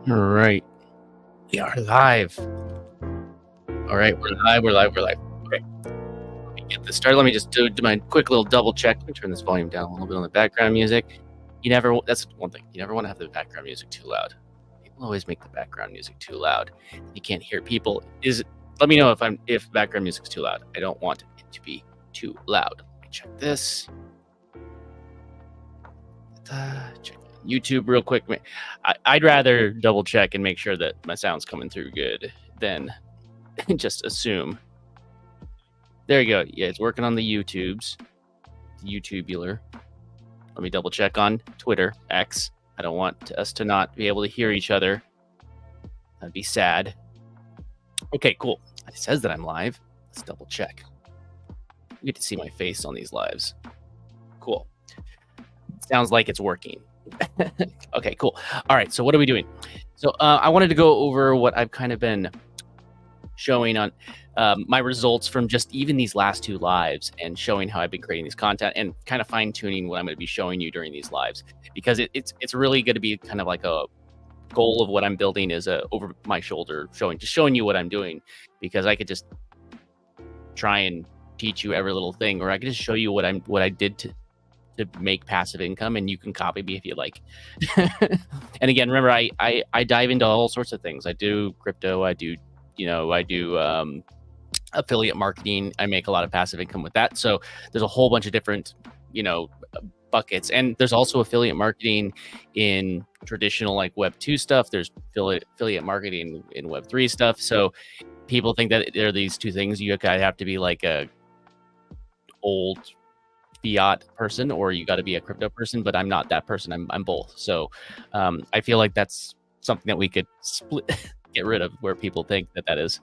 All right. We are live. All right, we're live. Okay. Let me get this started. Let me just do my quick little double check. Let me turn this volume down a little bit on the background music. That's one thing. You never want to have the background music too loud. People always make the background music too loud. You can't hear people. Let me know if background music's too loud. I don't want it to be too loud. Let me check this. Check YouTube real quick. I'd rather double check and make sure that my sound's coming through good than just assume. There you go. Yeah, it's working on the YouTubes. YouTubular. Let me double check on Twitter, X. I don't want us to not be able to hear each other. That'd be sad. Okay, cool. It says that I'm live. Let's double check. You get to see my face on these lives. Cool. Sounds like it's working. Okay, cool. All right, so what are we doing? So I wanted to go over what I've kind of been showing on my results from just even these last two lives and showing how I've been creating this content and kind of fine-tuning what I'm going to be showing you during these lives, because it's really going to be kind of like a goal of what I'm building is over my shoulder, showing you what I'm doing, because I could just try and teach you every little thing, or I could just show you what I did to make passive income, and you can copy me if you like. And again, remember, I dive into all sorts of things. I do crypto, I do affiliate marketing. I make a lot of passive income with that. So there's a whole bunch of different, buckets. And there's also affiliate marketing in traditional like Web 2 stuff. There's affiliate marketing in Web 3 stuff. So people think that there are these two things. You gotta have to be like a old fiat person, or you got to be a crypto person, but I'm not that person. I'm both. So I feel like that's something that we could get rid of, where people think that is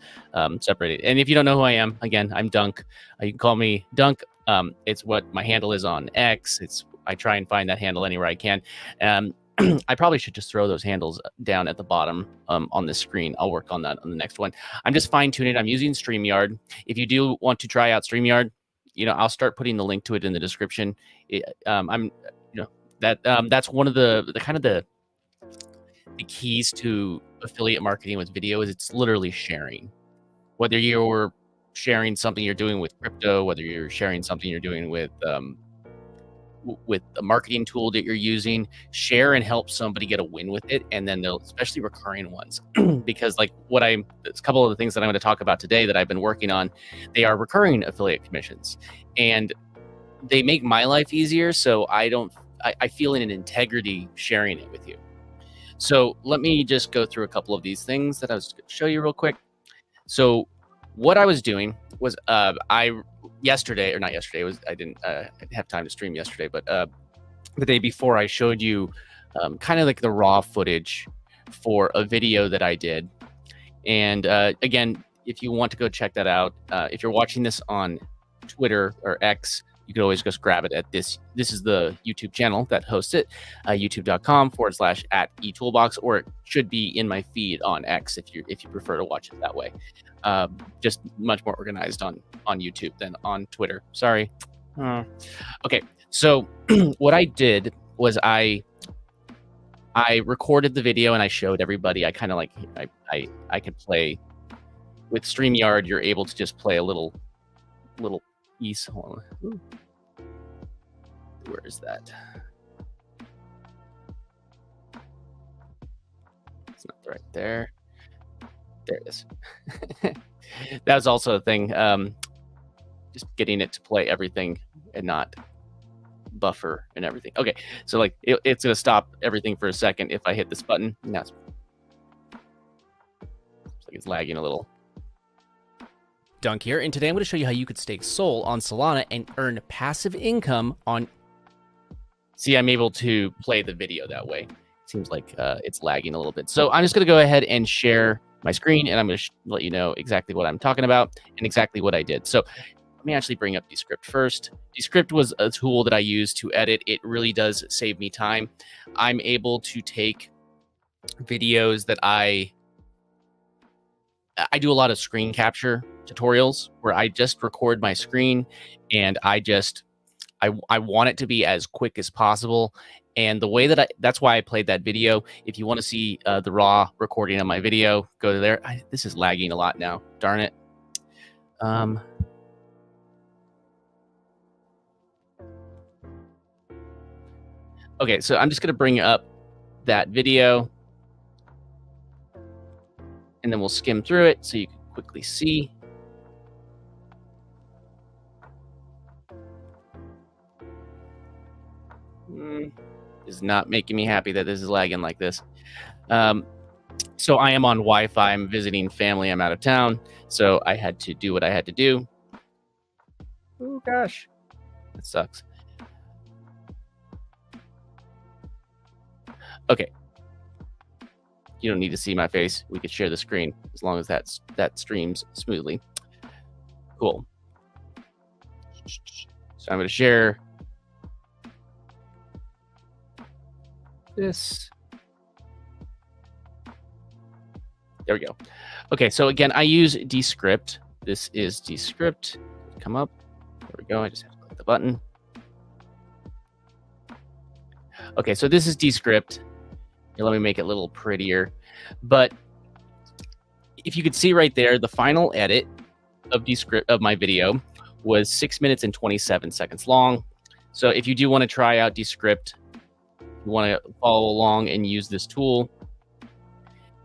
separated. And if you don't know who I am, again, I'm Dunk. You can call me Dunk. It's what my handle is on X. I try and find that handle anywhere I can. I probably should just throw those handles down at the bottom on the screen. I'll work on that on the next one. I'm just fine-tuning it. I'm using StreamYard. If you do want to try out StreamYard, I'll start putting the link to it in the description. That's one of the keys to affiliate marketing with video is it's literally sharing. Whether you're sharing something you're doing with crypto, whether you're sharing something you're doing with a marketing tool that you're using, share and help somebody get a win with it. And then they'll, especially recurring ones, because there's a couple of the things that I'm going to talk about today that I've been working on, they are recurring affiliate commissions, and they make my life easier. So I feel in an integrity sharing it with you. So let me just go through a couple of these things that I was going to show you real quick. So what I was doing was I didn't have time to stream yesterday, but the day before I showed you kind of like the raw footage for a video that I did. And again, if you want to go check that out, if you're watching this on Twitter or X, you can always just grab it at this. This is the YouTube channel that hosts it, youtube.com/@etoolbox, or it should be in my feed on X if you prefer to watch it that way. Just much more organized on YouTube than on Twitter. Sorry. Okay, so what I did was I recorded the video and I showed everybody. I kind of like I could play with StreamYard. You're able to just play a little piece. Hold on. Where is that? It's not right there. There it is. That was also a thing. Just getting it to play everything and not buffer and everything. Okay, so like it's gonna stop everything for a second if I hit this button. Now it's like it's lagging a little. Dunk here, and today I'm going to show you how you could stake SOL on Solana and earn passive income on. See, I'm able to play the video that way. Seems like it's lagging a little bit. So I'm just going to go ahead and share my screen, and I'm going to let you know exactly what I'm talking about and exactly what I did. So let me actually bring up Descript first. Descript was a tool that I used to edit. It really does save me time. I'm able to take videos that I do a lot of screen capture tutorials where I just record my screen, and I want it to be as quick as possible. And the way that that's why I played that video. If you want to see the raw recording of my video, go to there. This is lagging a lot now. Darn it. Okay, so I'm just going to bring up that video, and then we'll skim through it so you can quickly see. Is not making me happy that this is lagging like this. So I am on Wi-Fi. I'm visiting family. I'm out of town, so I had to do what I had to do. Oh gosh, that sucks. Okay, you don't need to see my face. We could share the screen as long as that streams smoothly. Cool. So I'm going to share this. There we go. Okay, so again, I use Descript. This is Descript. Come up. There we go. I just have to click the button. Okay, so this is Descript. Here, let me make it a little prettier. But if you could see right there, the final edit of Descript of my video was 6 minutes and 27 seconds long. So if you do want to try out Descript, you want to follow along and use this tool,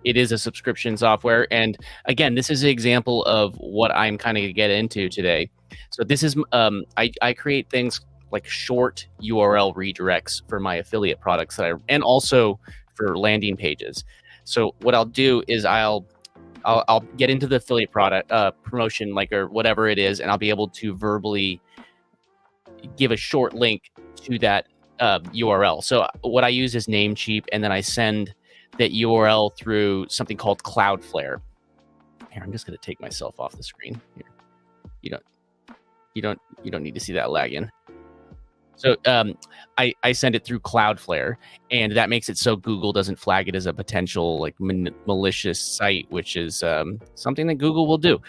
it is a subscription software. And again, this is an example of what I'm kind of get into today. So this is, I create things like short URL redirects for my affiliate products and also for landing pages. So what I'll do is I'll get into the affiliate product promotion, or whatever it is, and I'll be able to verbally give a short link to that URL. So what I use is Namecheap, and then I send that URL through something called Cloudflare. Here, I'm just going to take myself off the screen. Here, you don't need to see that lagging. So I send it through Cloudflare, and that makes it so Google doesn't flag it as a potential malicious site, which is something that Google will do.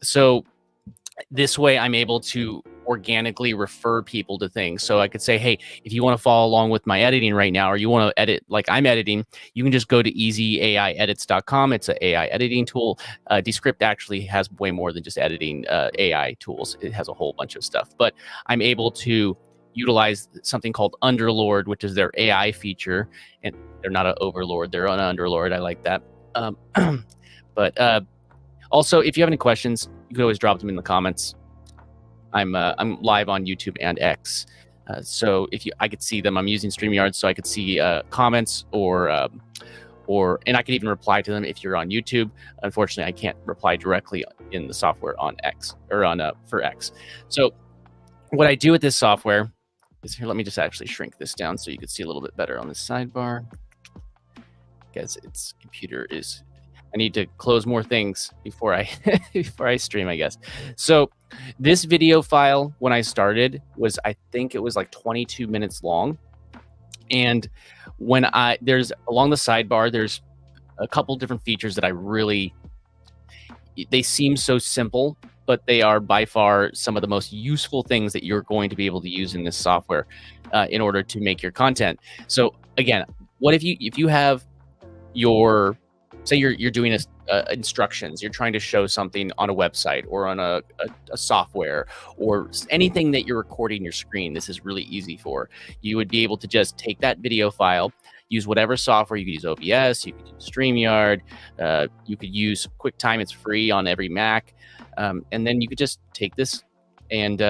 So this way I'm able to organically refer people to things. So I could say, hey, if you want to follow along with my editing right now, or you want to edit like I'm editing, you can just go to easyaiedits.com. It's an AI editing tool. Descript actually has way more than just editing AI tools. It has a whole bunch of stuff, but I'm able to utilize something called Underlord, which is their AI feature. And they're not an overlord, they're an underlord. I like that. But also, if you have any questions, you can always drop them in the comments. I'm live on YouTube and X, so I could see them. I'm using StreamYard, so I could see comments and I could even reply to them if you're on YouTube. Unfortunately, I can't reply directly in the software on X or for X. So what I do with this software is here. Let me just actually shrink this down so you can see a little bit better on the sidebar, because its computer is. I need to close more things before I stream, I guess. So this video file, when I started, I think it was like 22 minutes long. And when there's along the sidebar, there's a couple different features that they seem so simple, but they are by far some of the most useful things that you're going to be able to use in this software in order to make your content. So again, what if you have say you're doing instructions, you're trying to show something on a website or on a software or anything that you're recording your screen. This is really easy for. You would be able to just take that video file, use whatever software. You could use OBS, you could use StreamYard, you could use QuickTime. It's free on every Mac. And then you could just take this and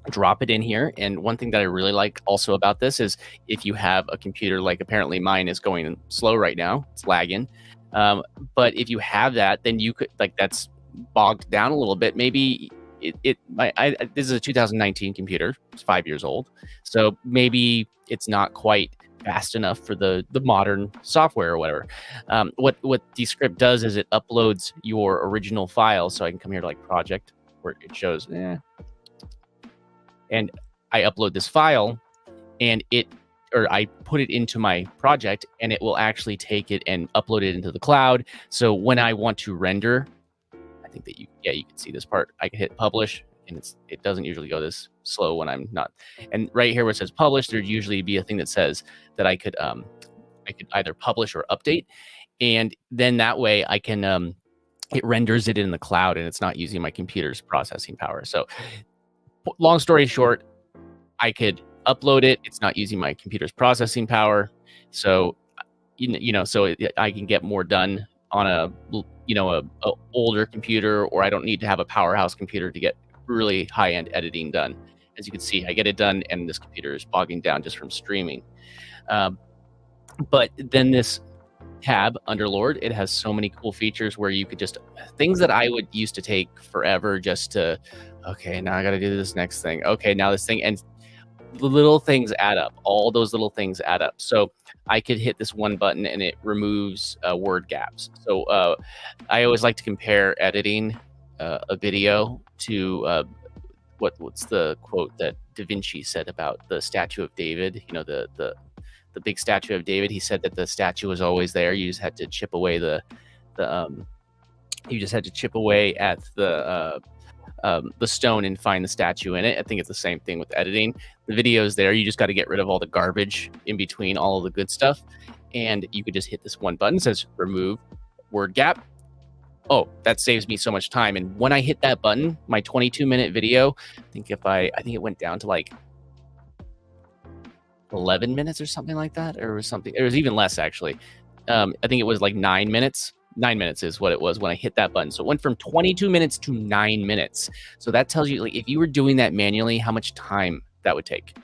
drop it in here. And one thing that I really like also about this is if you have a computer, like apparently mine is going slow right now, it's lagging. But if you have that, then you could that's bogged down a little bit. Maybe this is a 2019 computer. It's 5 years old. So maybe it's not quite fast enough for the modern software or whatever. What Descript does is it uploads your original file. So I can come here to project where it shows, and I upload this file and I put it into my project, and it will actually take it and upload it into the cloud. So when I want to render, I think that you can see this part. I can hit publish, and it doesn't usually go this slow when I'm not. And right here where it says publish, there'd usually be a thing that says that I could either publish or update, and then that way I can it renders it in the cloud, and it's not using my computer's processing power. So long story short, I could upload it. It's not using my computer's processing power. So, I can get more done on a older computer, or I don't need to have a powerhouse computer to get really high-end editing done. As you can see, I get it done, and this computer is bogging down just from streaming. But then this tab under Lord, it has so many cool features where you could just things that I would used to take forever just to, okay, now I got to do this next thing. Okay, now this thing, and the little things add up. All those little things add up. So I could hit this one button and it removes word gaps. So I always like to compare editing a video to what's the quote that Da Vinci said about the statue of David? You know, the big statue of David. He said that the statue was always there. You just had to chip away you just had to chip away at the stone and find the statue in it. I think it's the same thing with editing. The video is there. You just got to get rid of all the garbage in between all of the good stuff. And you could just hit this one button. It says remove word gap. Oh, that saves me so much time. And when I hit that button, my 22-minute video, I think it went down to like 11 minutes or something like that, or was something. It was even less actually. I think it was like 9 minutes. 9 minutes is what it was when I hit that button. So it went from 22 minutes to 9 minutes. So that tells you, like, if you were doing that manually, how much time that would take.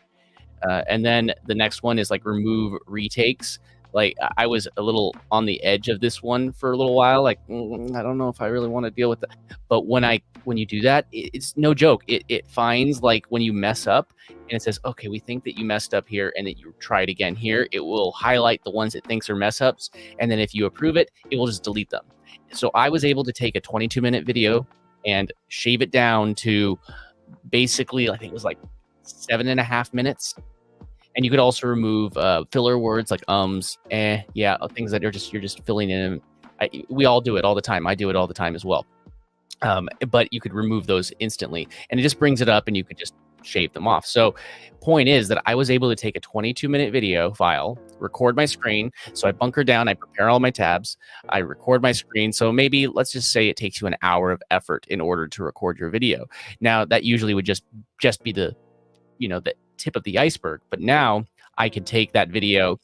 And then the next one is like remove retakes. Like I was a little on the edge of this one for a little while. Like, I don't know if I really want to deal with that. But when you do that, it's no joke. It finds like when you mess up and it says, okay, we think that you messed up here, and that you try it again here. It will highlight the ones it thinks are mess ups. And then if you approve it, it will just delete them. So I was able to take a 22-minute video and shave it down to basically, I think it was like 7.5 minutes. And you could also remove filler words like things that you're just filling in. We all do it all the time. I do it all the time as well. But you could remove those instantly, and it just brings it up, and you could just shave them off. So point is that I was able to take a 22-minute video file, record my screen. So I bunker down, I prepare all my tabs, I record my screen. So maybe let's just say it takes you an hour of effort in order to record your video. Now that usually would just be the tip of the iceberg. But now I could take that video,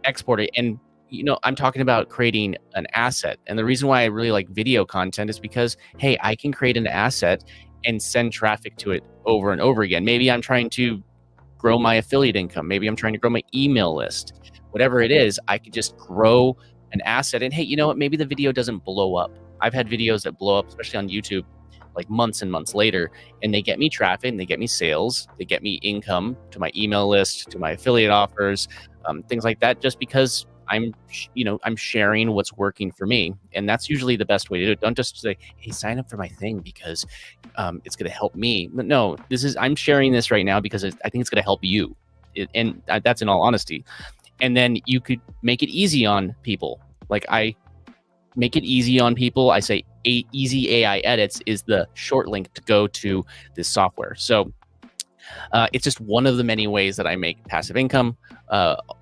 export it, and I'm talking about creating an asset. And the reason why I really like video content is because, hey, I can create an asset and send traffic to it over and over again. Maybe I'm trying to grow my affiliate income. Maybe I'm trying to grow my email list. Whatever it is, I could just grow an asset. And hey, you know what? Maybe the video doesn't blow up. I've had videos that blow up, especially on YouTube, like months and months later, and they get me traffic, and they get me sales, they get me income to my email list, to my affiliate offers, things like that, just because I'm sharing what's working for me. And that's usually the best way to do it. Don't just say, hey, sign up for my thing because it's going to help me. But no, I'm sharing this right now because I think it's going to help you. And that's in all honesty. And then you could make it easy on people. Like I make it easy on people. I say Easy AI Edits is the short link to go to this software. So it's just one of the many ways that I make passive income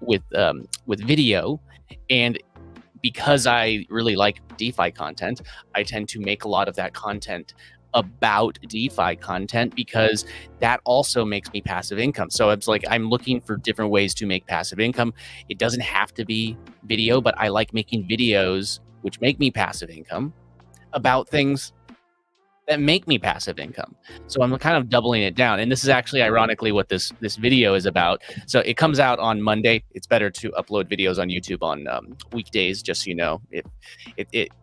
with video. And because I really like DeFi content, I tend to make a lot of that content about DeFi content because that also makes me passive income. So it's like I'm looking for different ways to make passive income. It doesn't have to be video, but I like making videos which make me passive income about things that make me passive income. So I'm kind of doubling it down. And this is actually ironically what this video is about. So it comes out on Monday. It's better to upload videos on YouTube on weekdays, just so you know,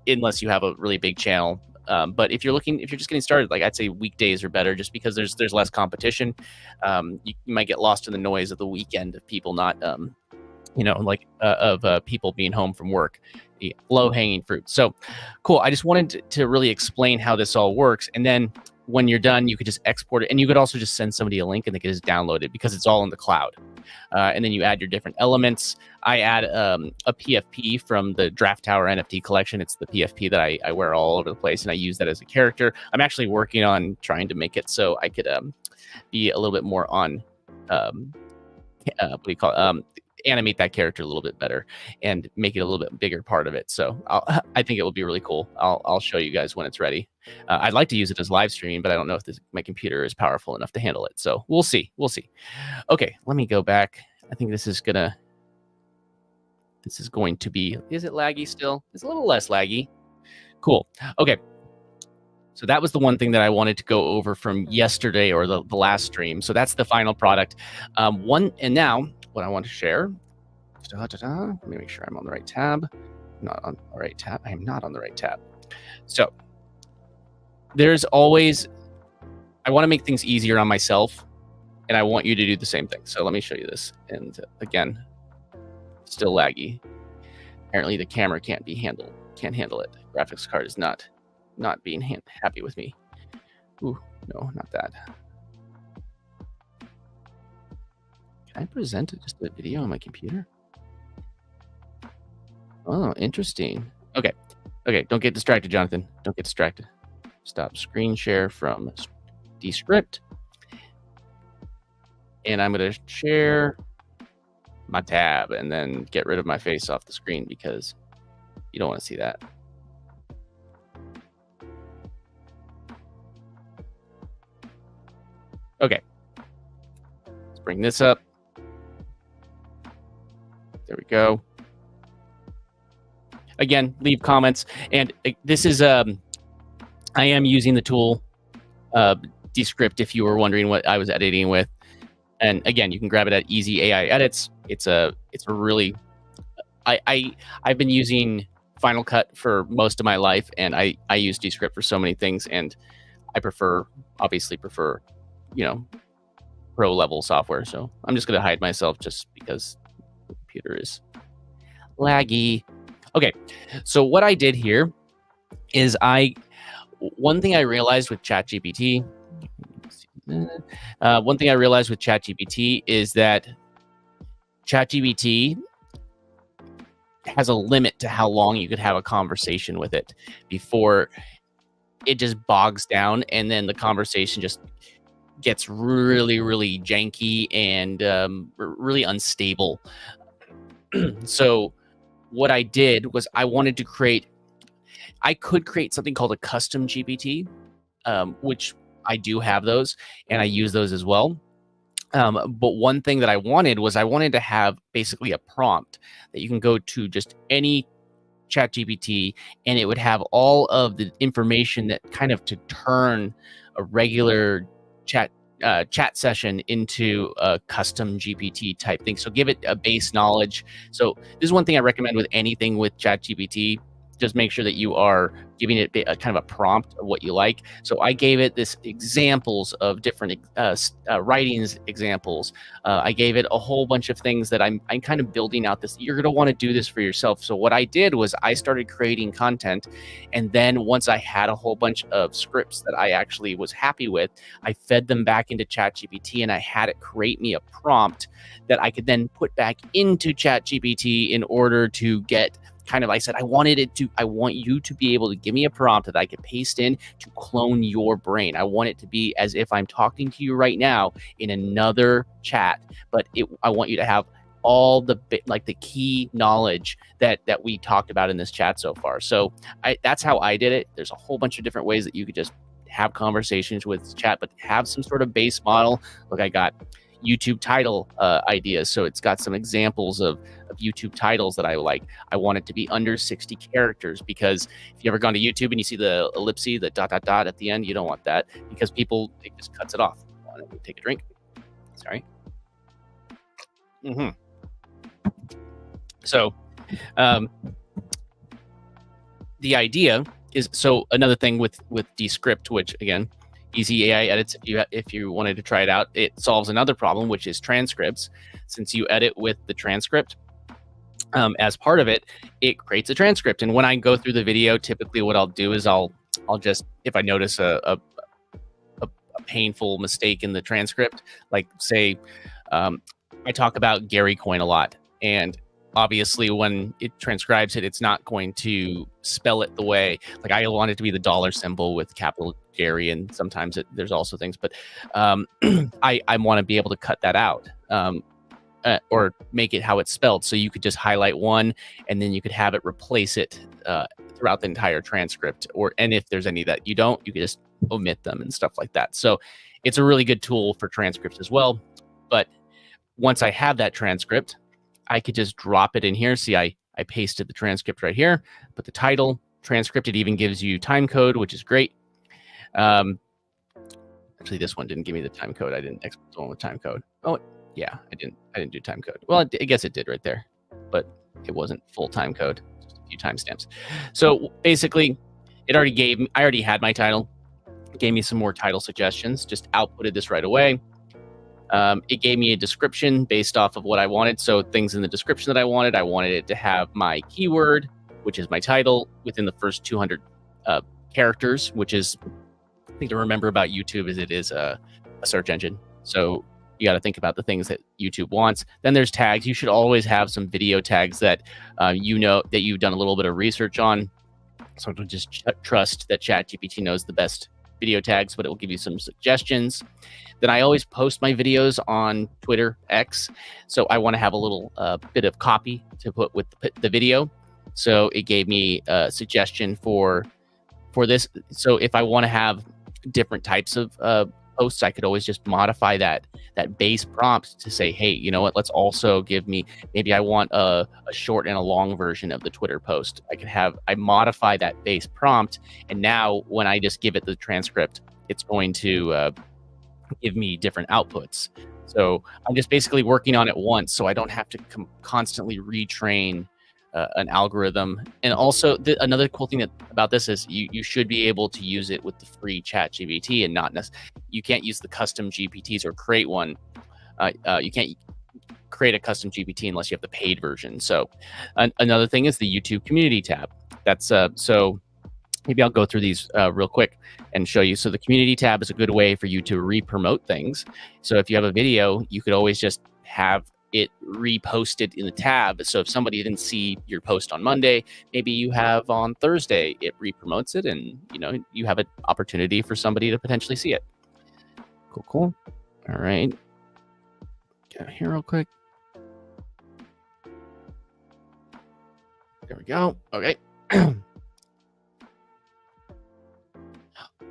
unless you have a really big channel. But if you're just getting started, like I'd say weekdays are better just because there's less competition. You might get lost in the noise of the weekend of people not, people being home from work. Low hanging fruit. So cool. I just wanted to really explain how this all works. And then when you're done, you could just export it, and you could also just send somebody a link and they could just download it because it's all in the cloud. and then you add your different elements. I add a PFP from the Draft Tower NFT collection. It's the PFP that I wear all over the place, and I use that as a character. I'm actually working on trying to make it so I could be a little bit more on what do you call it? Animate that character a little bit better and make it a little bit bigger part of it. So I think it will be really cool. I'll show you guys when it's ready. I'd like to use it as live streaming, but I don't know if my computer is powerful enough to handle it. So we'll see. We'll see. Okay, let me go back. I think this is going to be, is it laggy still? It's a little less laggy. Cool. Okay. So that was the one thing that I wanted to go over from yesterday or the last stream. So that's the final product. And now what I want to share. Let me make sure I'm on the right tab. Not on the right tab. I am not on the right tab. So there's always, I want to make things easier on myself, and I want you to do the same thing. So let me show you this. And again, still laggy. Apparently the camera can't handle it. Graphics card is not being happy with me. Ooh, no, not that. Can I present just a video on my computer? Oh, interesting. Okay. Don't get distracted, Jonathan. Don't get distracted. Stop screen share from Descript. And I'm going to share my tab and then get rid of my face off the screen because you don't want to see that. Okay. Let's bring this up. There we go. Again, leave comments. And this is, I am using the tool Descript if you were wondering what I was editing with. And again, you can grab it at Easy AI Edits. It's a really, I've been using Final Cut for most of my life, and I use Descript for so many things, and I obviously prefer, pro level software. So I'm just going to hide myself just because the computer is laggy. Okay. So what I did here is one thing I realized with ChatGPT is that ChatGPT has a limit to how long you could have a conversation with it before it just bogs down, and then the conversation just gets really, really janky and really unstable. So what I did was I could create something called a custom GPT, which I do have those, and I use those as well. But one thing that I wanted to have basically a prompt that you can go to just any ChatGPT, and it would have all of the information that kind of to turn a regular chat session into a custom GPT type thing. So give it a base knowledge. So this is one thing I recommend with anything with ChatGPT. Just make sure that you are giving it a kind of a prompt of what you like. So I gave it this examples of different writings examples. I gave it a whole bunch of things that I'm kind of building out this. You're going to want to do this for yourself. So what I did was I started creating content. And then once I had a whole bunch of scripts that I actually was happy with, I fed them back into ChatGPT, and I had it create me a prompt that I could then put back into ChatGPT in order to get I said, I want you to be able to give me a prompt that I could paste in to clone your brain. I want it to be as if I'm talking to you right now in another chat, but I want you to have all the key knowledge that we talked about in this chat so far. So that's how I did it. There's a whole bunch of different ways that you could just have conversations with chat, but have some sort of base model. Look, I got YouTube title ideas. So it's got some examples of YouTube titles that I like. I want it to be under 60 characters because if you ever gone to YouTube and you see the ellipsis, the ... at the end, you don't want that because it just cuts it off. Let me take a drink. Sorry. So the idea is, so another thing with Descript, which again, Easy AI Edits, if you wanted to try it out, it solves another problem, which is transcripts. Since you edit with the transcript as part of it, it creates a transcript. And when I go through the video, typically what I'll do is I'll just, if I notice a painful mistake in the transcript, like say I talk about Gary Coin a lot, and obviously when it transcribes it, it's not going to spell it the way, like, I want it to be the dollar symbol with capital Gary, and sometimes there's also things, but I want to be able to cut that out, or make it how it's spelled. So you could just highlight one, and then you could have it replace it throughout the entire transcript. And if there's any that you don't, you could just omit them and stuff like that. So it's a really good tool for transcripts as well. But once I have that transcript, I could just drop it in here. See, I pasted the transcript right here, put the title, transcript. It even gives you time code, which is great. Actually, this one didn't give me the time code. I didn't export the one with time code. Oh, yeah, I didn't do time code. Well, I guess it did right there, but it wasn't full time code, just a few timestamps. So basically, I already had my title. It gave me some more title suggestions, just outputted this right away. It gave me a description based off of what I wanted. So things in the description that I wanted it to have my keyword, which is my title, within the first 200 characters, which is, I think, to remember about YouTube is it is a search engine. So you got to think about the things that YouTube wants. Then there's tags. You should always have some video tags that you know that you've done a little bit of research on. So don't just trust that ChatGPT knows the best video tags, but it will give you some suggestions. Then I always post my videos on Twitter, X. So I want to have a little bit of copy to put with the video. So it gave me a suggestion for this. So if I want to have different types of posts, I could always just modify that base prompt to say, hey, you know what? Let's also give me, maybe I want a short and a long version of the Twitter post. I modify that base prompt, and now when I just give it the transcript, it's going to give me different outputs. So I'm just basically working on it once, so I don't have to constantly retrain an algorithm. And also another cool thing about this is you should be able to use it with the free ChatGPT and not you can't use the custom GPTs or create one. You can't create a custom GPT unless you have the paid version. So another thing is the YouTube community tab. That's so maybe I'll go through these real quick and show you. So the community tab is a good way for you to re-promote things. So if you have a video, you could always just have it reposted in the tab. So if somebody didn't see your post on Monday, maybe you have on Thursday, it re-promotes it, and you have an opportunity for somebody to potentially see it. Cool. All right. Get here real quick. There we go. Okay.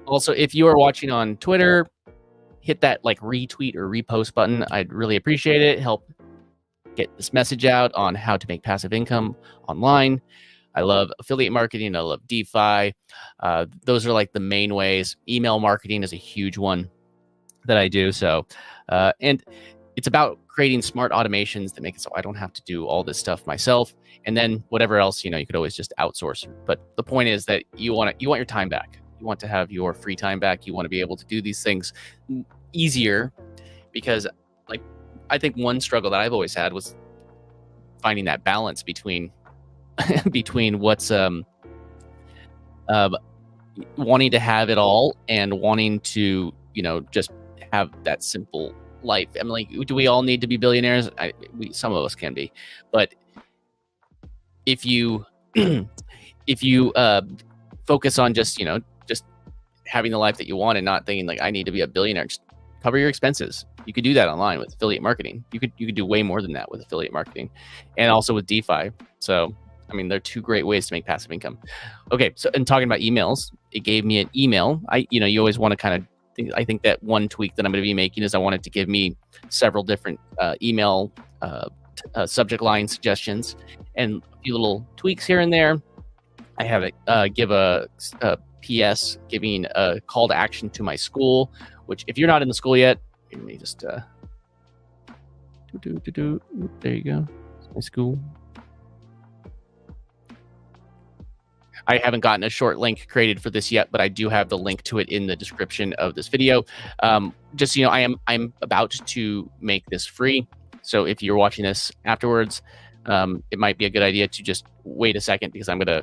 Also, if you are watching on Twitter, hit that retweet or repost button. I'd really appreciate it. Help get this message out on how to make passive income online. I love affiliate marketing. I love DeFi. Those are the main ways. Email marketing is a huge one that I do. So, and it's about creating smart automations that make it so I don't have to do all this stuff myself. And then whatever else, you could always just outsource. But the point is that you want your time back. You want to have your free time back. You want to be able to do these things easier, because I think one struggle that I've always had was finding that balance between what's wanting to have it all and wanting to just have that simple life. I mean, do we all need to be billionaires? Some of us can be, but if you focus on just having the life that you want and not thinking I need to be a billionaire, just cover your expenses. You could do that online with affiliate marketing. You could do way more than that with affiliate marketing, and also with DeFi. So, I mean, they're two great ways to make passive income. Okay, so in talking about emails, it gave me an email. You always want to kind of think. I think that one tweak that I'm going to be making is I want it to give me several different email subject line suggestions and a few little tweaks here and there. I have it give a PS giving a call to action to my school, which if you're not in the school yet, let me just there you go. It's my school. I haven't gotten a short link created for this yet, but I do have the link to it in the description of this video. Just I'm about to make this free. So if you're watching this afterwards, it might be a good idea to just wait a second, because I'm gonna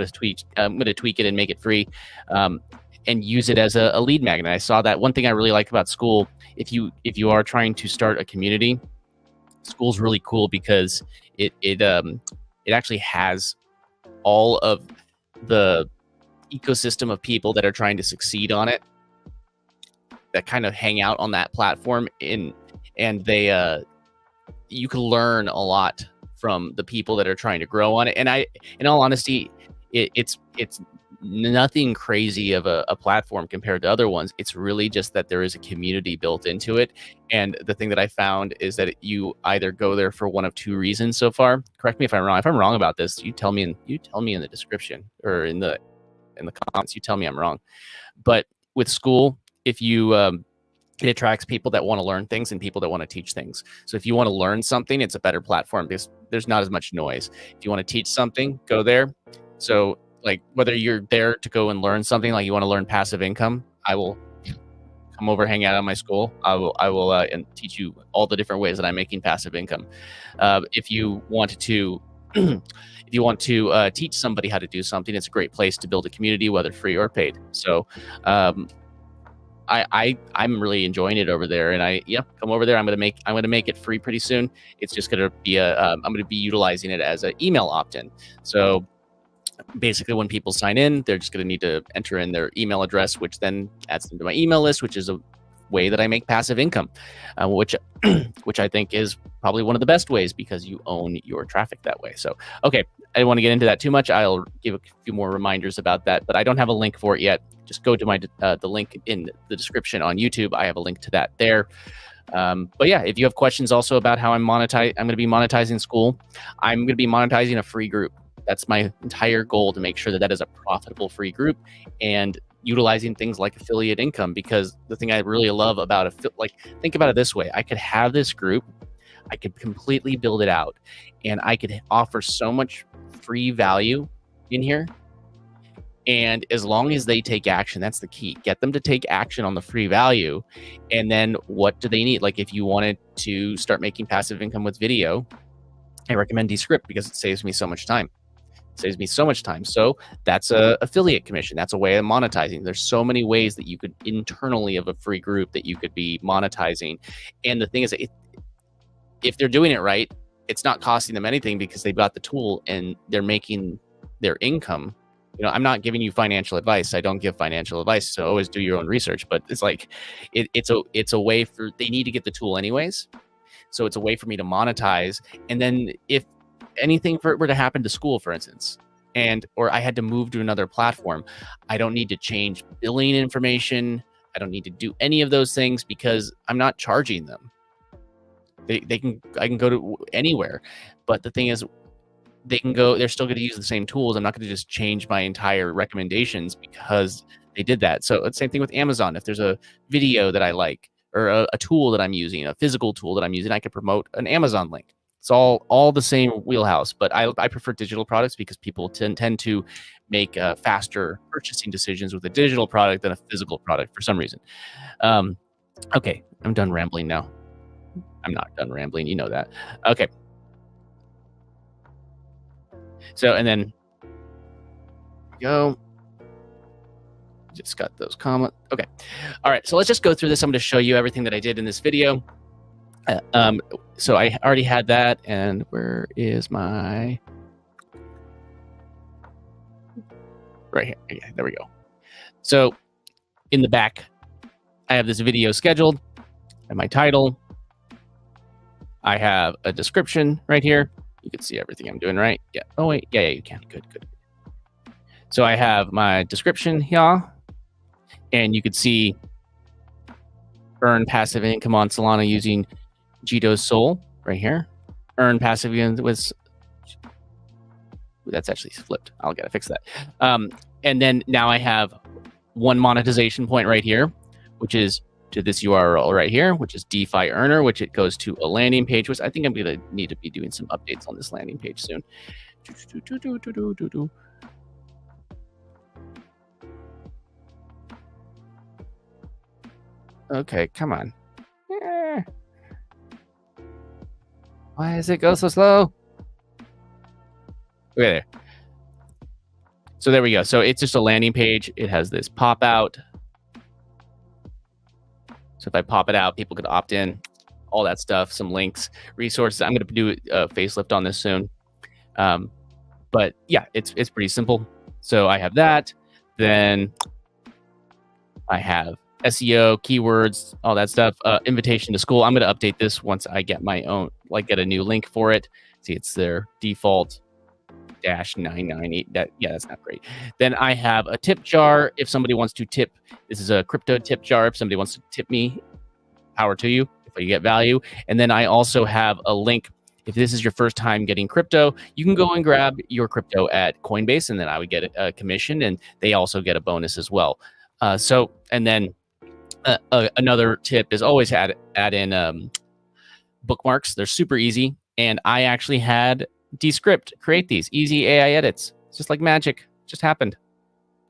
tweak it and make it free, and use it as a lead magnet. I saw that one thing I really like about school. If you are trying to start a community, School's really cool because it actually has all of the ecosystem of people that are trying to succeed on it that kind of hang out on that platform and they you can learn a lot from the people that are trying to grow on it. And in all honesty, it's nothing crazy of a platform compared to other ones. It's really just that there is a community built into it. And the thing that I found is that you either go there for one of two reasons so far. Correct me if I'm wrong. If I'm wrong about this, you tell me in the description or in the comments. You tell me I'm wrong. But with school, if you it attracts people that want to learn things and people that want to teach things. So if you want to learn something, it's a better platform because there's not as much noise. If you want to teach something, go there. So like whether you're there to go and learn something, like you want to learn passive income, I will come over, hang out at my school. I will and teach you all the different ways that I'm making passive income. If you want to if you want to teach somebody how to do something, it's a great place to build a community, whether free or paid. So I'm really enjoying it over there, and come over there. I'm gonna make it free pretty soon. It's just gonna be I'm gonna be utilizing it as an email opt-in. So basically, when people sign in, they're just gonna need to enter in their email address, which then adds them to my email list, which is a way that I make passive income, which I think is probably one of the best ways because you own your traffic that way. So, okay, I don't want to get into that too much. I'll give a few more reminders about that, but I don't have a link for it yet. Just go to my the link in the description on YouTube. I have a link to that there. But yeah, if you have questions also about how I'm going to be monetizing school. I'm going to be monetizing a free group. That's my entire goal, to make sure that is a profitable free group and utilizing things like affiliate income. Because the thing I really love about think about it this way: I could have this group, I could completely build it out, and I could offer so much free value in here. And as long as they take action, that's the key. Get them to take action on the free value. And then what do they need? Like if you wanted to start making passive income with video, I recommend Descript because it saves me so much time. So that's a affiliate commission. That's a way of monetizing. There's so many ways that you could internally of a free group that you could be monetizing. And the thing is, if they're doing it right, it's not costing them anything because they've got the tool and they're making their income. I'm not giving you financial advice. I don't give financial advice, so always do your own research. But it's like it's a way for, they need to get the tool anyways. So it's a way for me to monetize. And then if anything were to happen to school, for instance, or I had to move to another platform, I don't need to change billing information. I don't need to do any of those things because I'm not charging them. I can go to anywhere. But the thing is, they're still going to use the same tools. I'm not going to just change my entire recommendations because they did that. So it's the same thing with Amazon. If there's a video that I like, or a tool that I'm using, a physical tool that I'm using, I could promote an Amazon link. It's all the same wheelhouse, but I prefer digital products because people tend to make faster purchasing decisions with a digital product than a physical product for some reason. Okay, I'm done rambling now. I'm not done rambling. You know that. Okay. So, and then go. Just got those comments. Okay. All right. So let's just go through this. I'm going to show you everything that I did in this video. So I already had that. And where is my... Right here. Okay, there we go. So in the back, I have this video scheduled and my title. I have a description right here. You can see everything I'm doing, right? Yeah. Oh, wait. Yeah, you can. Good. So I have my description here. And you could see earn passive income on Solana using Jito's Soul right here. Earn passive income with... That's actually flipped. I'll gotta fix that. And then now I have one monetization point right here, which is to this URL right here, which is DeFi Earner, which it goes to a landing page, which I think I'm going to need to be doing some updates on this landing page soon. Okay, come on. Why does it go so slow? Okay, there. So there we go. So it's just a landing page. It has this pop out. So if I pop it out, people could opt in. all that stuff, some links, resources. I'm going to do a facelift on this soon. But yeah, it's pretty simple. So I have that. Then I have SEO, keywords, all that stuff. Invitation to school. I'm going to update this once I get my own, like get a new link for it. See, it's their default -998. That's not great. Then I have a tip jar. If somebody wants to tip, this is a crypto tip jar. If somebody wants to tip me, power to you if you get value. And then I also have a link. If this is your first time getting crypto, you can go and grab your crypto at Coinbase, and then I would get a commission, and they also get a bonus as well. And then another tip is always add in bookmarks. They're super easy, and I actually had Descript create these easy AI edits. It's just like magic. It just happened.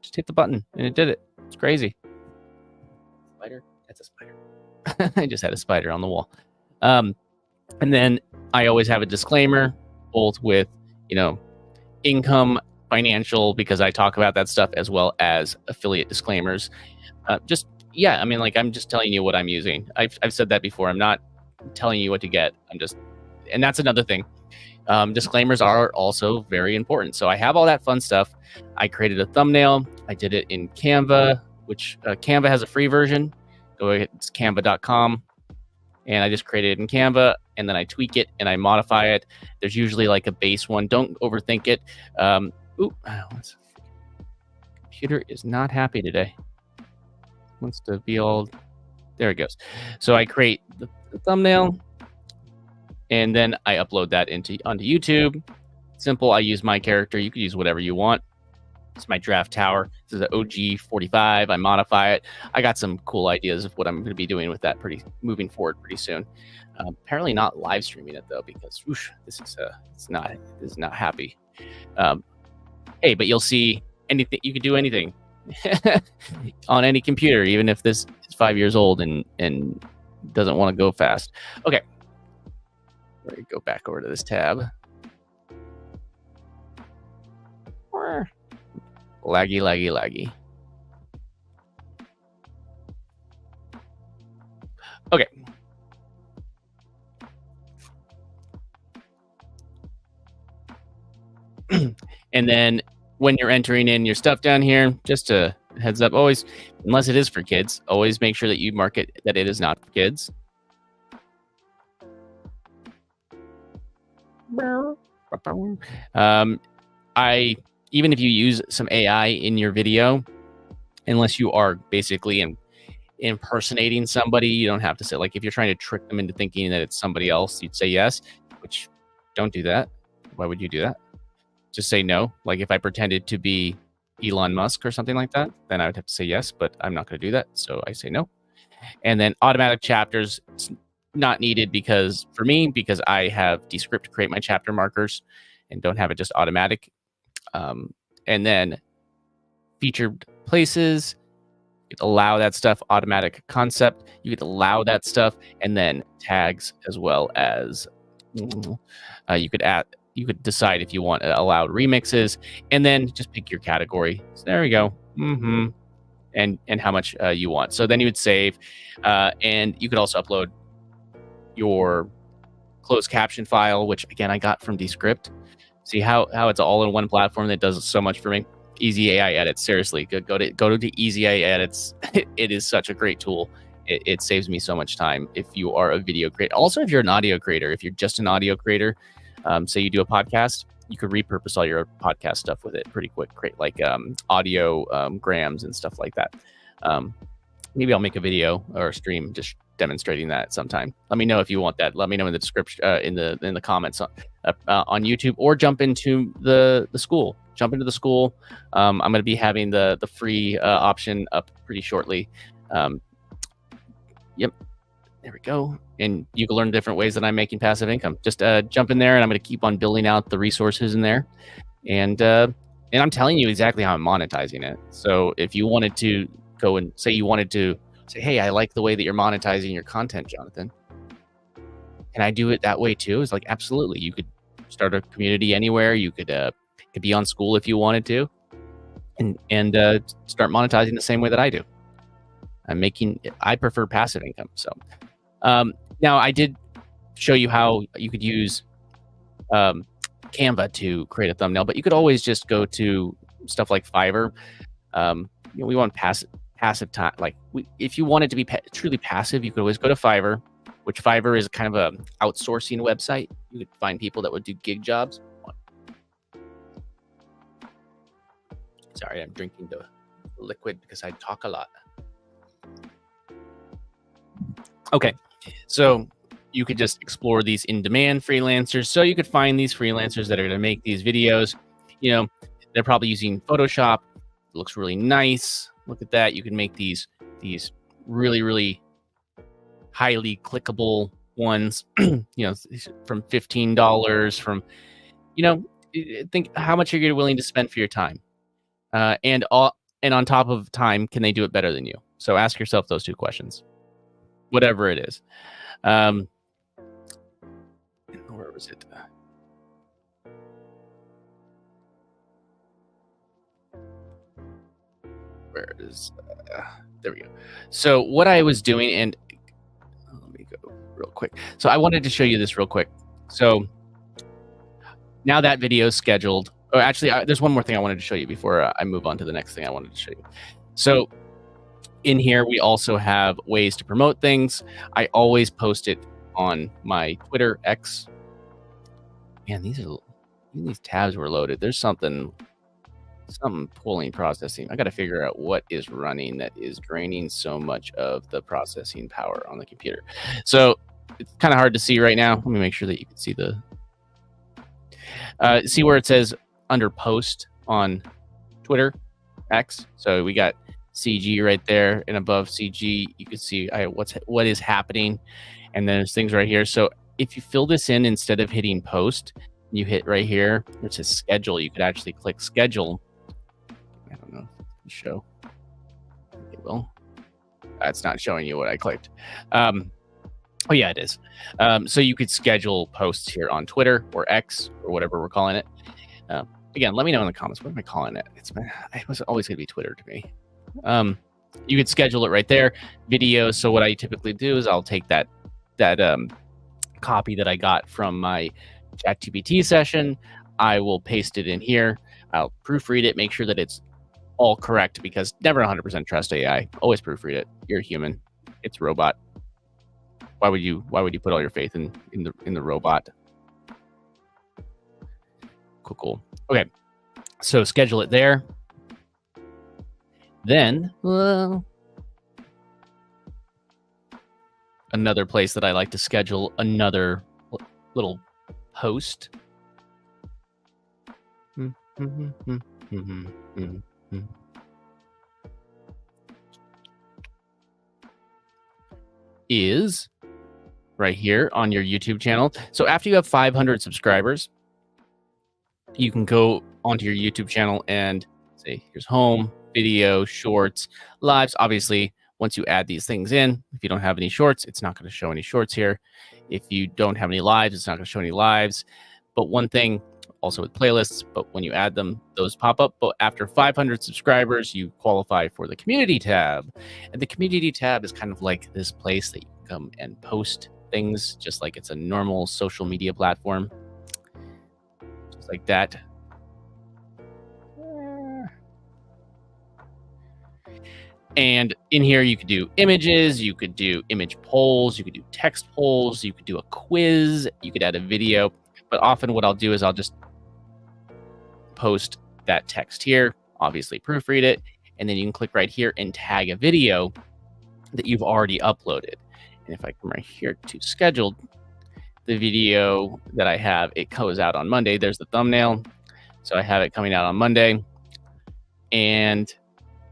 Just hit the button, and it did it. It's crazy. Spider? That's a spider. I just had a spider on the wall. And then I always have a disclaimer, both with, income, financial, because I talk about that stuff, as well as affiliate disclaimers. I'm just telling you what I'm using. I've said that before. I'm not telling you what to get. And that's another thing. Disclaimers are also very important. So I have all that fun stuff. I created a thumbnail. I did it in Canva, which Canva has a free version. Go ahead, it's canva.com. And I just created it in Canva, and then I tweak it and I modify it. There's usually like a base one. Don't overthink it. Computer is not happy today. Wants to be all, there it goes. So I create the thumbnail, and then I upload that onto YouTube. Simple. I use my character. You can use whatever you want. It's my draft tower. This is an OG 45. I modify it. I got some cool ideas of what I'm going to be doing with that moving forward pretty soon. Apparently not live streaming it though, because this is not happy. Hey, but you'll see anything. You can do anything on any computer, even if this is 5 years old and doesn't want to go fast. Okay. We're going to go back over to this tab. Laggy. Okay. And then when you're entering in your stuff down here, just a heads up, always, unless it is for kids, always make sure that you mark it that it is not for kids. Even if you use some AI in your video, unless you are basically impersonating somebody, you don't have to say, like, if you're trying to trick them into thinking that it's somebody else, you'd say yes, which don't do that. Why would you do that? Just say no. Like if I pretended to be Elon Musk or something like that, then I would have to say yes, but I'm not going to do that. So I say no. And then automatic chapters, it's not needed because I have Descript to create my chapter markers and don't have it just automatic. And then featured places, you could allow that stuff, automatic concept, you could allow that stuff, and then tags as well as you could decide if you want allowed remixes, and then just pick your category. So there we go. And how much you want. So then you would save, and you could also upload your closed caption file, which again I got from Descript. See how it's all in one platform that does so much for me. Easy AI Edits. Seriously, go to Easy AI Edits. It is such a great tool. It saves me so much time if you are a video creator. Also, if you're an audio creator, if you're just an audio creator, say you do a podcast, you could repurpose all your podcast stuff with it pretty quick. Create like audio grams and stuff like that. Maybe I'll make a video or a stream just demonstrating that sometime. Let me know if you want that. Let me know in the description, in the comments on YouTube, or jump into the school. Jump into the school. I'm going to be having the free option up pretty shortly. Yep, there we go. And you can learn different ways that I'm making passive income. Just jump in there, and I'm going to keep on building out the resources in there. And I'm telling you exactly how I'm monetizing it. So if you wanted to go and say hey, I like the way that you're monetizing your content, Jonathan. Can I do it that way too? It's like, absolutely. You could start a community anywhere. You could be on school if you wanted to, and start monetizing the same way that I do. I prefer passive income. So Now, I did show you how you could use Canva to create a thumbnail, but you could always just go to stuff like Fiverr. We want passive time. Like if you want it to be truly passive, you could always go to Fiverr, which Fiverr is kind of a outsourcing website. You could find people that would do gig jobs. Sorry, I'm drinking the liquid because I talk a lot. Okay, so you could just explore these in-demand freelancers. So you could find these freelancers that are going to make these videos. They're probably using Photoshop. It looks really nice. Look at that. You can make these really, really highly clickable ones, from $15 from, think how much you're willing to spend for your time. And on top of time, can they do it better than you? So ask yourself those two questions, whatever it is. Where was it? Where is? There we go. So what I was doing, and let me go real quick. So I wanted to show you this real quick. So now that video is scheduled. Oh, actually, there's one more thing I wanted to show you before I move on to the next thing I wanted to show you. So in here, we also have ways to promote things. I always post it on my Twitter, X. Man, these tabs were loaded. There's something pulling processing. I got to figure out what is running that is draining so much of the processing power on the computer. So it's kind of hard to see right now. Let me make sure that you can see see where it says under post on Twitter, X. So we got CG right there, and above CG, you can see what is happening. And then there's things right here. So if you fill this in instead of hitting post, you hit right here where it says schedule. You could actually click schedule. I don't know if it can show. It will. It's not showing you what I clicked. Oh yeah, it is. So you could schedule posts here on Twitter or X or whatever we're calling it. Again, let me know in the comments. What am I calling it? It was always going to be Twitter to me. You could schedule it right there. Video. So what I typically do is I'll take that copy that I got from my ChatGPT session. I will paste it in here. I'll proofread it, make sure that it's all correct, because never 100% trust AI. Always proofread it. You're a human. It's a robot. Why would you put all your faith in the robot? Cool. Okay. So schedule it there. Then another place that I like to schedule another little post. Is right here on your YouTube channel. So after you have 500 subscribers, you can go onto your YouTube channel and say, here's home, video, shorts, lives. Obviously, once you add these things in, if you don't have any shorts, it's not going to show any shorts here. If you don't have any lives, it's not going to show any lives. But one thing also with playlists, but when you add them, those pop up. But after 500 subscribers, you qualify for the community tab. And the community tab is kind of like this place that you can come and post things, just like it's a normal social media platform. Just like that. And in here, you could do images, you could do image polls, you could do text polls, you could do a quiz, you could add a video. But often what I'll do is I'll just post that text here, obviously proofread it, and then you can click right here and tag a video that you've already uploaded. And if I come right here to scheduled, the video that I have, it goes out on Monday. There's the thumbnail. So I have it coming out on Monday. And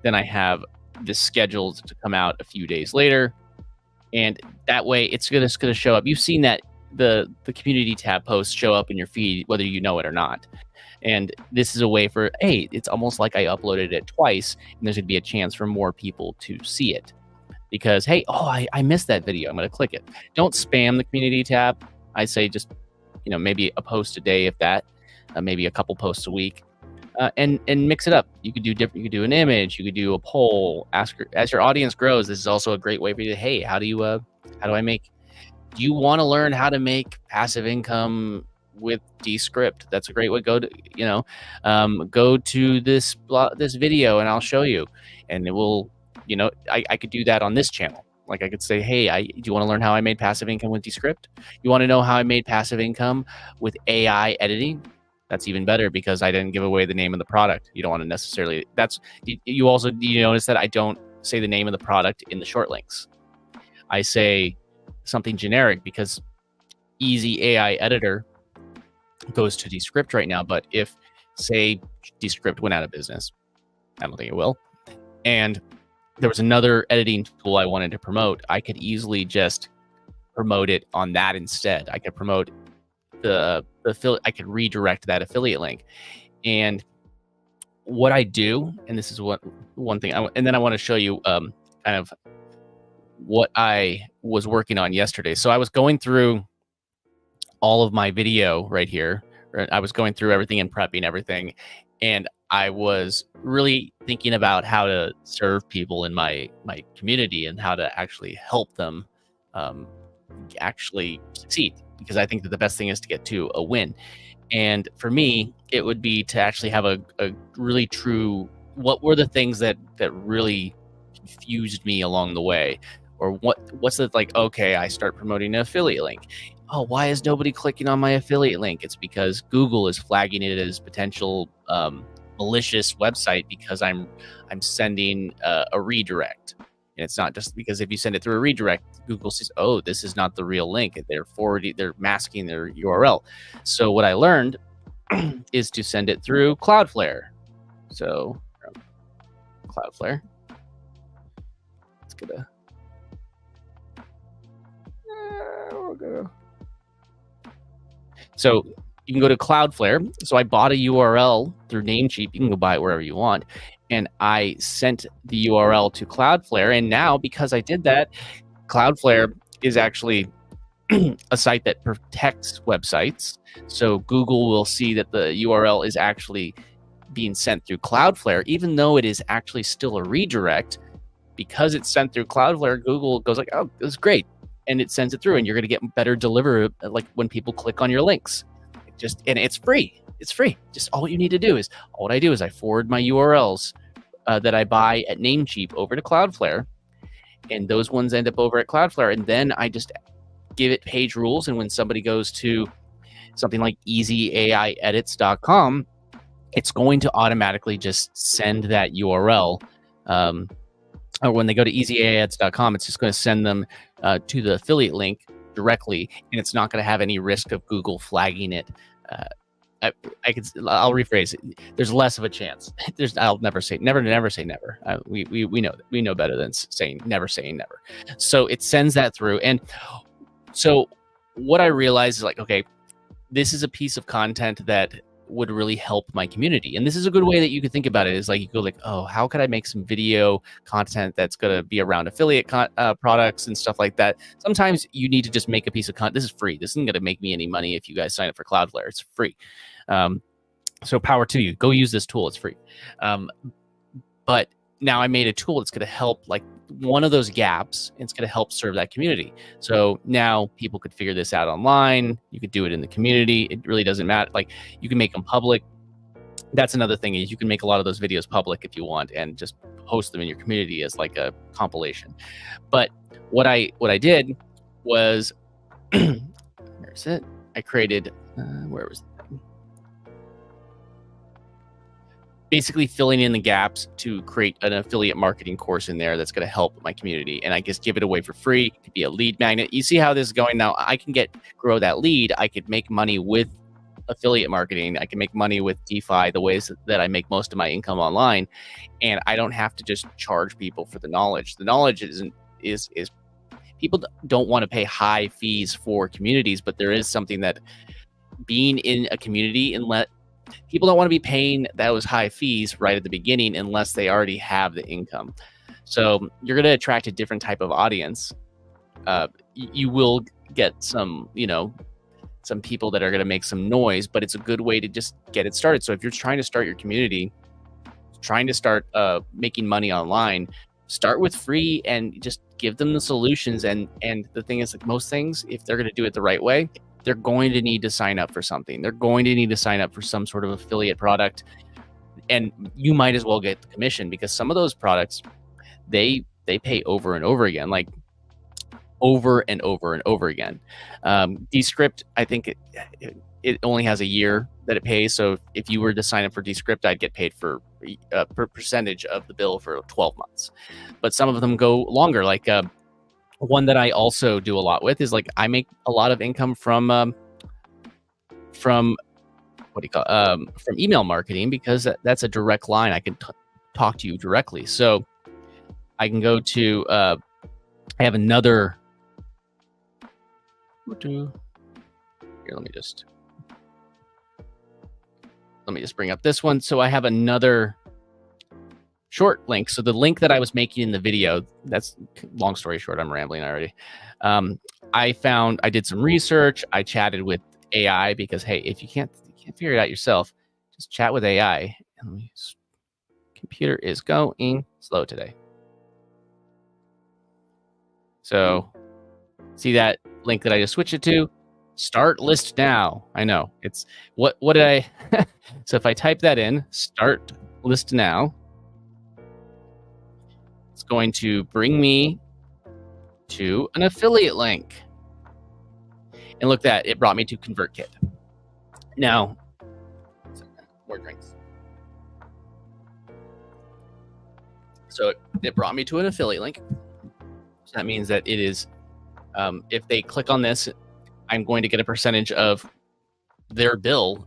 then I have this scheduled to come out a few days later. And that way it's going to show up. You've seen that the community tab posts show up in your feed, whether you know it or not. And this is a way for, hey, it's almost like I uploaded it twice, and there's going to be a chance for more people to see it. Because, hey, I missed that video. I'm going to click it. Don't spam the community tab. I say just, maybe a post a day, if that, maybe a couple posts a week, and mix it up. You could do different. You could do an image. You could do a poll. As your audience grows, this is also a great way for you to, hey, how do I make Do you want to learn how to make passive income with Descript? That's a great way. Go to this video and I'll show you, and it will, I could do that on this channel. Like I could say, hey, do you want to learn how I made passive income with Descript? You want to know how I made passive income with AI editing? That's even better because I didn't give away the name of the product. You don't want to necessarily, you notice that I don't say the name of the product in the short links. I say something generic because Easy AI Editor goes to Descript right now. But if, say, Descript went out of business, I don't think it will, and there was another editing tool I wanted to promote, I could easily just promote it on that instead. I could promote the affiliate. I could redirect that affiliate link. And what I do, and this is one thing, and then I want to show you kind of what I was working on yesterday. So I was going through all of my video right here. I was going through everything and prepping everything, and I was really thinking about how to serve people in my community and how to actually help them actually succeed, because I think that the best thing is to get to a win. And for me, it would be to actually have a really true, what were the things that really confused me along the way? Or what's it like, okay, I start promoting an affiliate link. Oh, why is nobody clicking on my affiliate link? It's because Google is flagging it as potential malicious website because I'm sending a redirect. And it's not just because if you send it through a redirect, Google says, oh, this is not the real link. They're masking their URL. So what I learned is to send it through Cloudflare. So Cloudflare, let's get a, so you can go to Cloudflare. So I bought a URL through Namecheap. You can go buy it wherever you want. And I sent the URL to Cloudflare. And now, because I did that, Cloudflare is actually a site that protects websites. So Google will see that the URL is actually being sent through Cloudflare, even though it is actually still a redirect. Because it's sent through Cloudflare, Google goes like, oh, this is great. And it sends it through, and you're going to get better delivery, like when people click on your links. And it's free. It's free. Just all you need to do is, all I do is I forward my URLs that I buy at Namecheap over to Cloudflare, and those ones end up over at Cloudflare. And then I just give it page rules. And when somebody goes to something like easyaiedits.com, it's going to automatically just send that URL. Or when they go to easyaiedits.com, it's just going to send them to the affiliate link directly, and it's not going to have any risk of Google flagging it. I'll rephrase it. There's less of a chance. I'll never say never say never. We know better than saying never. So it sends that through, and so what I realized is like, okay, this is a piece of content that would really help my community. And this is a good way that you could think about it, is like, you go like, oh, how could I make some video content that's going to be around affiliate products and stuff like that? Sometimes you need to just make a piece of content. This is free. This isn't going to make me any money if you guys sign up for Cloudflare. It's free. So power to you. Go use this tool. It's free. But now I made a tool that's going to help, like, one of those gaps, and it's going to help serve that community. So now people could figure this out online. You could do it in the community. It really doesn't matter. Like, you can make them public. That's another thing, is you can make a lot of those videos public if you want, and just post them in your community as like a compilation. But what I did was, where's it? I created, where was it? Basically filling in the gaps to create an affiliate marketing course in there that's going to help my community. And I just give it away for free. It could be a lead magnet. You see how this is going now? I can grow that lead. I could make money with affiliate marketing. I can make money with DeFi, the ways that I make most of my income online. And I don't have to just charge people for the knowledge. The knowledge is people don't want to pay high fees for communities, but there is something that being in a community, and people don't want to be paying those high fees right at the beginning unless they already have the income. So you're going to attract a different type of audience. You will get some people that are going to make some noise, but it's a good way to just get it started. So if you're trying to start your community, trying to start making money online, start with free and just give them the solutions. And the thing is, like most things, if they're going to do it the right way, they're going to need to sign up for something. They're going to need to sign up for some sort of affiliate product, and you might as well get the commission, because some of those products, they pay over and over again, like over and over and over again. Descript, I think it only has a year that it pays. So if you were to sign up for Descript, I'd get paid for per percentage of the bill for 12 months. But some of them go longer. Like one that I also do a lot with is, like, I make a lot of income from what do you call from email marketing, because that's a direct line. I can talk to you directly. So I can go to I have another. Here, let me just bring up this one. So I have another short link. So the link that I was making in the video, that's long story short, I'm rambling already. I did some research. I chatted with AI, because hey, if you can't figure it out yourself, just chat with AI. And computer is going slow today. So see that link that I just switched it to? Start list now. I know it's what did I? So if I type that in, start list now, it's going to bring me to an affiliate link. And look, that it brought me to ConvertKit. Now, more drinks. So it brought me to an affiliate link. So that means that it is, if they click on this, I'm going to get a percentage of their bill.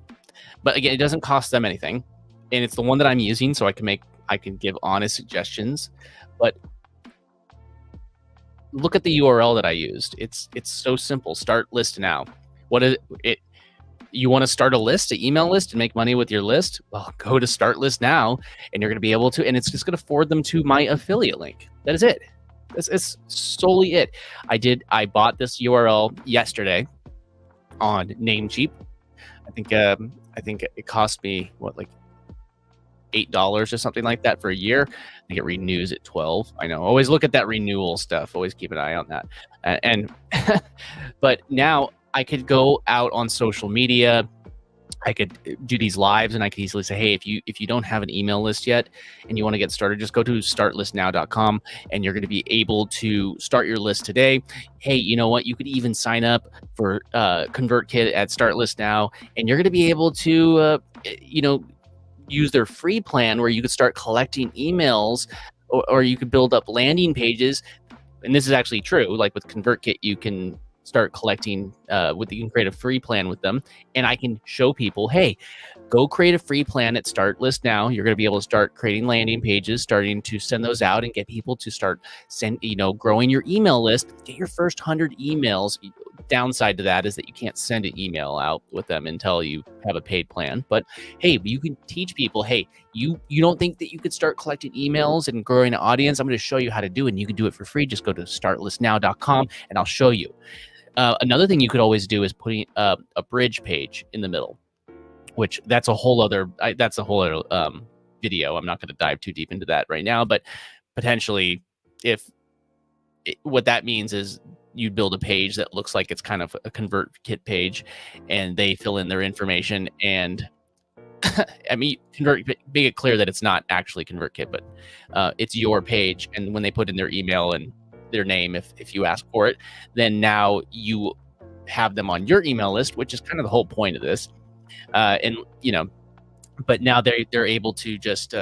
But again, it doesn't cost them anything, and it's the one that I'm using, so I can give honest suggestions. But look at the URL that I used. It's so simple. Start list now. What is it? You want to start a list, an email list, and make money with your list? Well, go to start list now, and you're going to be able to, and it's just going to forward them to my affiliate link. That is it. It's solely it. I bought this URL yesterday on Namecheap. I think it cost me like $8 or something like that for a year. I think it renews at 12. I know. Always look at that renewal stuff. Always keep an eye on that. And but now I could go out on social media. I could do these lives, and I could easily say, hey, if you don't have an email list yet and you want to get started, just go to startlistnow.com, and you're going to be able to start your list today. Hey, you know what? You could even sign up for ConvertKit at Start List Now, and you're going to be able to, use their free plan where you could start collecting emails, or you could build up landing pages. And this is actually true. Like with ConvertKit, you can start collecting you can create a free plan with them, and I can show people, hey, go create a free plan at Start List Now. You're going to be able to start creating landing pages, starting to send those out, and get people to start growing your email list. Get your first 100 emails. Downside to that is that you can't send an email out with them until you have a paid plan. But hey, you can teach people, hey, you don't think that you could start collecting emails and growing an audience? I'm going to show you how to do it, and you can do it for free. Just go to startlistnow.com and I'll show you. Another thing you could always do is putting a bridge page in the middle, which that's a whole other video. I'm not going to dive too deep into that right now, but potentially what that means is you build a page that looks like it's kind of a ConvertKit page, and they fill in their information. And I mean, make it clear that it's not actually ConvertKit, but it's your page. And when they put in their email and their name, if you ask for it, then now you have them on your email list, which is kind of the whole point of this. But now they're able to just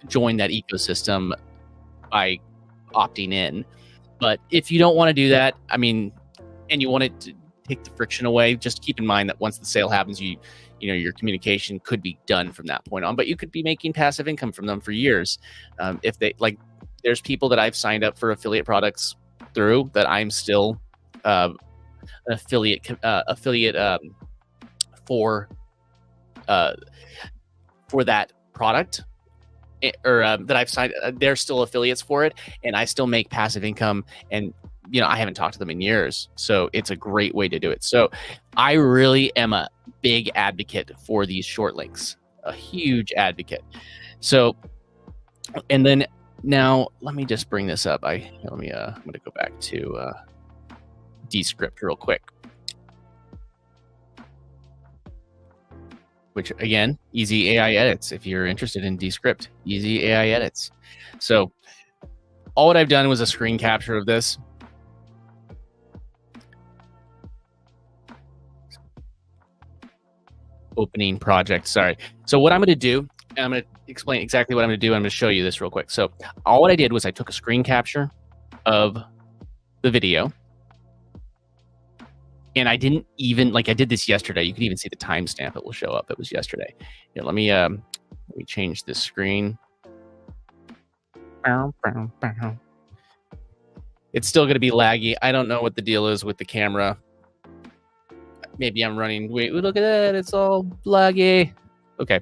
join that ecosystem by opting in. But if you don't want to do that, I mean, and you want it to take the friction away, just keep in mind that once the sale happens, your communication could be done from that point on, but you could be making passive income from them for years. If they like, there's people that I've signed up for affiliate products through that I'm still affiliate for that product, or that I've signed. They're still affiliates for it, and I still make passive income. And I haven't talked to them in years, so it's a great way to do it. So I really am a big advocate for these short links, a huge advocate. So, and then Now let me just bring this up. I'm going to go back to Descript real quick. Which again, easy AI edits. If you're interested in Descript, easy AI edits. So all what I've done was a screen capture of this. Opening project, sorry. So what I'm going to do, I'm going to explain exactly what I'm going to do. I'm going to show you this real quick. So all what I did was I took a screen capture of the video. And I didn't even, like, I did this yesterday. You can even see the timestamp. It will show up. It was yesterday. Here, let me change this screen. It's still going to be laggy. I don't know what the deal is with the camera. Maybe I'm running. Wait, look at that. It's all laggy. Okay.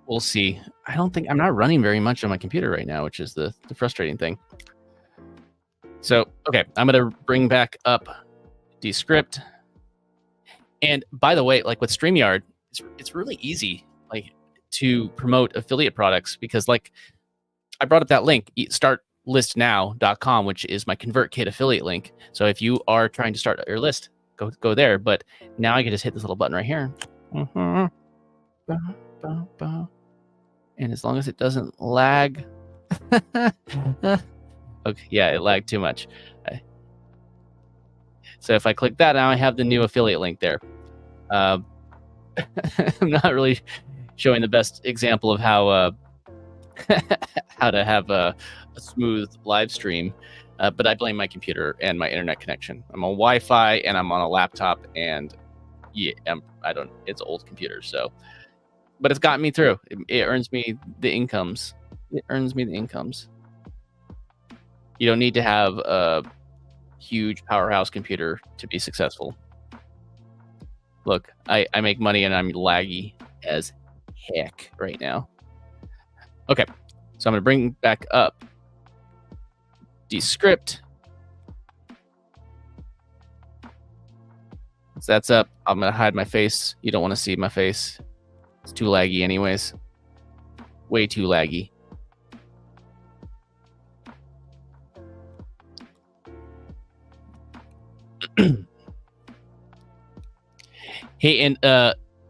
We'll see. I'm not running very much on my computer right now, which is the frustrating thing. So, okay, I'm going to bring back up Descript. And by the way, like with StreamYard, it's really easy like to promote affiliate products because like I brought up that link, startlistnow.com, which is my ConvertKit affiliate link. So if you are trying to start your list, go there. But now I can just hit this little button right here. And as long as it doesn't lag. Okay, yeah, it lagged too much. So if I click that, now I have the new affiliate link there. I'm not really showing the best example of how how to have a smooth live stream, but I blame my computer and my internet connection. I'm on Wi-Fi and I'm on a laptop, and yeah, it's old computer, so. But it's gotten me through. It earns me the incomes. It earns me the incomes. You don't need to have a huge powerhouse computer to be successful. Look, I make money and I'm laggy as heck right now. Okay, so I'm going to bring back up Descript. So that's up. I'm going to hide my face. You don't want to see my face. It's too laggy anyways. Way too laggy. Hey, and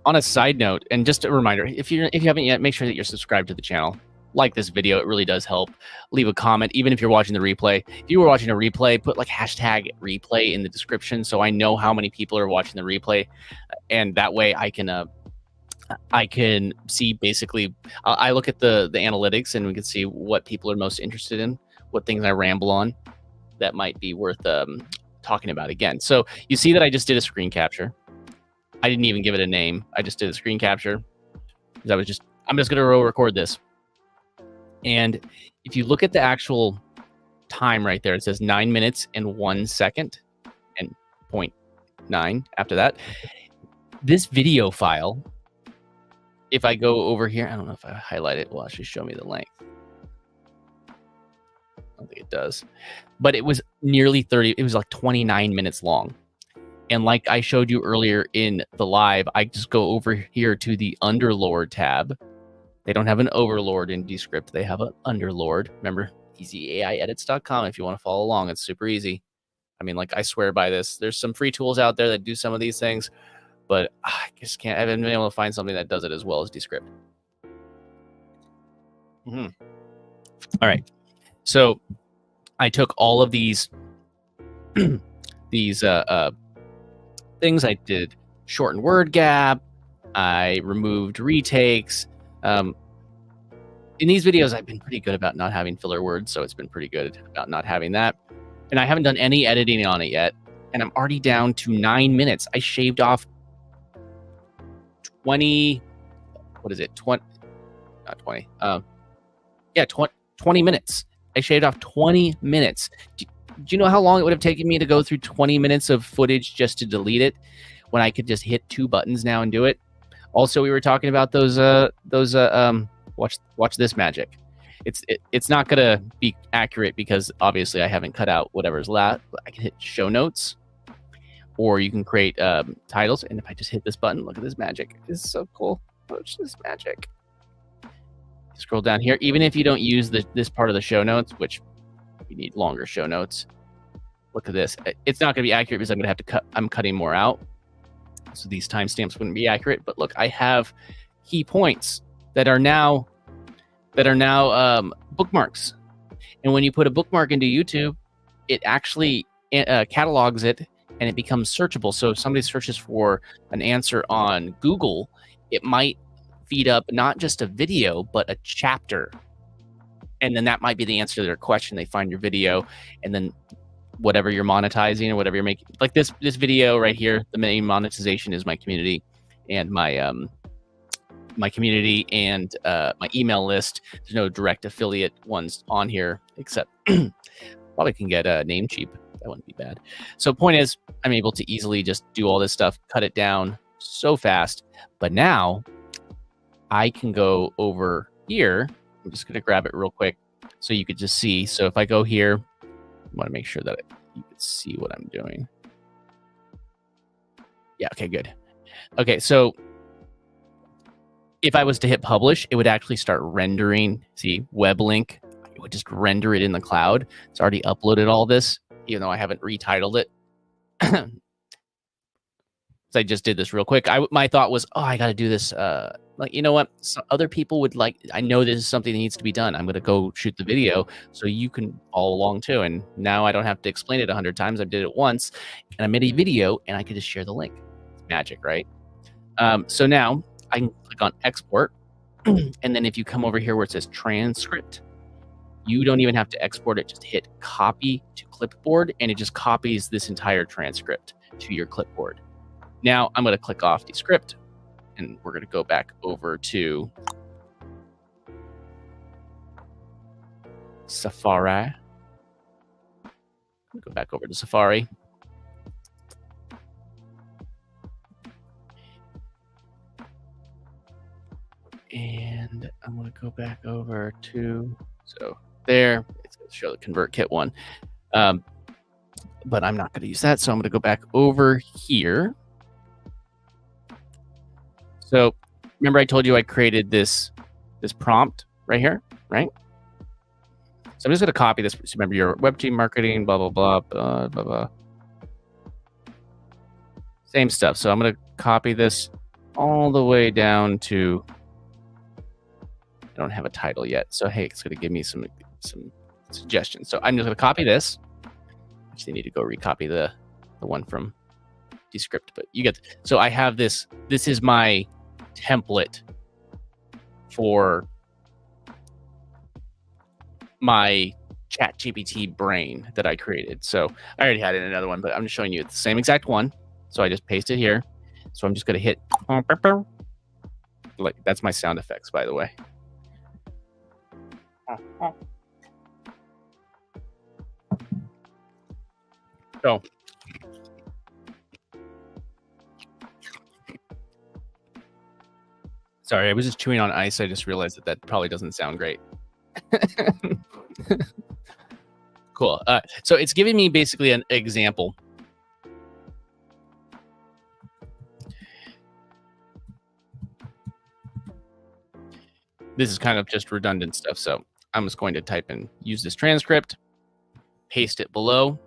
on a side note, and just a reminder, if you haven't yet, make sure that you're subscribed to the channel. Like this video, it really does help. Leave a comment, even if you're watching the replay. If you were watching a replay, put like hashtag replay in the description so I know how many people are watching the replay, and that way I can see basically. I look at the analytics and we can see what people are most interested in, what things I ramble on that might be worth talking about again. So you see that I just did a screen capture. I didn't even give it a name. I just did a screen capture because I'm just going to record this. And if you look at the actual time right there, it says 9 minutes and 1 second and 0.9 after that. This video file, if I go over here, I don't know if I highlight it, will actually show me the length. I don't think it does. But it was nearly 30. It was like 29 minutes long. And like I showed you earlier in the live, I just go over here to the Underlord tab. They don't have an Overlord in Descript. They have an Underlord. Remember, easyaiedits.com if you want to follow along. It's super easy. I mean, like, I swear by this. There's some free tools out there that do some of these things, but I just can't. I haven't been able to find something that does it as well as Descript. All right. So I took all of these things. I did shortened word gap. I removed retakes. In these videos, I've been pretty good about not having filler words, so it's been pretty good about not having that. And I haven't done any editing on it yet, and I'm already down to 9 minutes. I shaved off 20. What is it? 20? Not 20. Yeah, 20 minutes. I shaved off 20 minutes. Do you know how long it would have taken me to go through 20 minutes of footage just to delete it when I could just hit 2 buttons now and do it? Also, we were talking about those watch this magic. It's not gonna be accurate because obviously I haven't cut out whatever's left. I can hit show notes, or you can create titles. And if I just hit this button, look at this magic. This is so cool. Watch this magic. scroll down here. Even if you don't use this part of the show notes, which you need longer show notes, look at this. It's not going to be accurate because I'm going to have to cut. I'm cutting more out, so these timestamps wouldn't be accurate. But look, I have key points that are now bookmarks. And when you put a bookmark into YouTube, it actually catalogs it and it becomes searchable. So if somebody searches for an answer on Google, it might feed up not just a video, but a chapter. And then that might be the answer to their question. They find your video, and then whatever you're monetizing or whatever you're making, like this video right here, the main monetization is my community and my community and my email list. There's no direct affiliate ones on here, except probably can get Namecheap. That wouldn't be bad. So point is, I'm able to easily just do all this stuff, cut it down so fast. But now I can go over here. I'm just going to grab it real quick so you could just see. So if I go here, I want to make sure that you can see what I'm doing. Yeah, okay, good. Okay, so if I was to hit publish, it would actually start rendering. See, web link, it would just render it in the cloud. It's already uploaded all this, even though I haven't retitled it. So I just did this real quick. My thought was, oh, I got to do this. Like, you know what? So other people would like, I know this is something that needs to be done. I'm going to go shoot the video so you can follow along too. And now I don't have to explain it 100 times. I did it once and I made a video and I could just share the link. It's magic, right? So now I can click on export. And then if you come over here where it says transcript, you don't even have to export it. Just hit copy to clipboard and it just copies this entire transcript to your clipboard. Now I'm going to click off the script and we're going to go back over to Safari. Go back over to Safari. And I'm going to go back over to, so there, it's going to show the ConvertKit one. But I'm not going to use that. So I'm going to go back over here. So remember I told you I created this prompt right here, right? So I'm just going to copy this. So remember your web team marketing, blah, blah, blah, blah, blah, blah. Same stuff. So I'm going to copy this all the way down to, I don't have a title yet. So, hey, it's going to give me some suggestions. So I'm just going to copy this. Actually, need to go recopy the one from Descript, but you get, so I have this. This is my template for my ChatGPT brain that I created. So I already had it in another one, but I'm just showing you it's the same exact one. So I just paste it here. So I'm just going to hit, like, that's my sound effects, by the way. So sorry, I was just chewing on ice. I just realized that probably doesn't sound great. Cool. So it's giving me basically an example. This is kind of just redundant stuff. So I'm just going to type in, use this transcript, paste it below.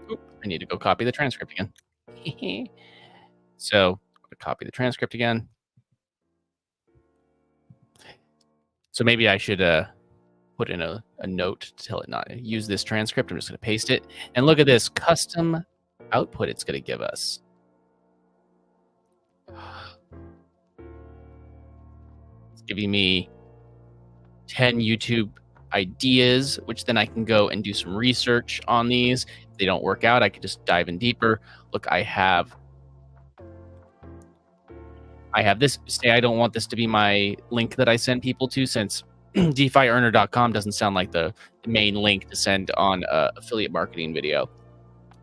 Oop, I need to go copy the transcript again. So I'm going to copy the transcript again. So maybe I should put in a note to tell it not to use this transcript. I'm just going to paste it. And look at this custom output it's going to give us. It's giving me 10 YouTube ideas, which then I can go and do some research on these. If they don't work out, I could just dive in deeper. Look, I have this. Say I don't want this to be my link that I send people to, since DeFiEarner.com doesn't sound like the main link to send on a affiliate marketing video.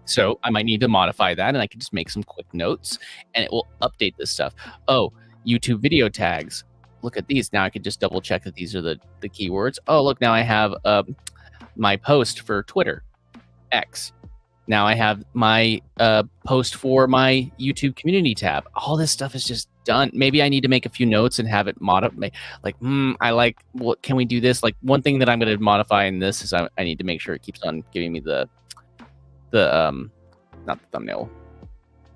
So I might need to modify that, and I can just make some quick notes, and it will update this stuff. Oh, YouTube video tags. Look at these. Now I can just double check that these are the keywords. Oh, look, now I have my post for Twitter, X. Now I have my post for my YouTube community tab. All this stuff is just done. Maybe I need to make a few notes and have it modify. Like, I like, what can we do this? Like, one thing that I'm going to modify in this is I need to make sure it keeps on giving me the not the thumbnail.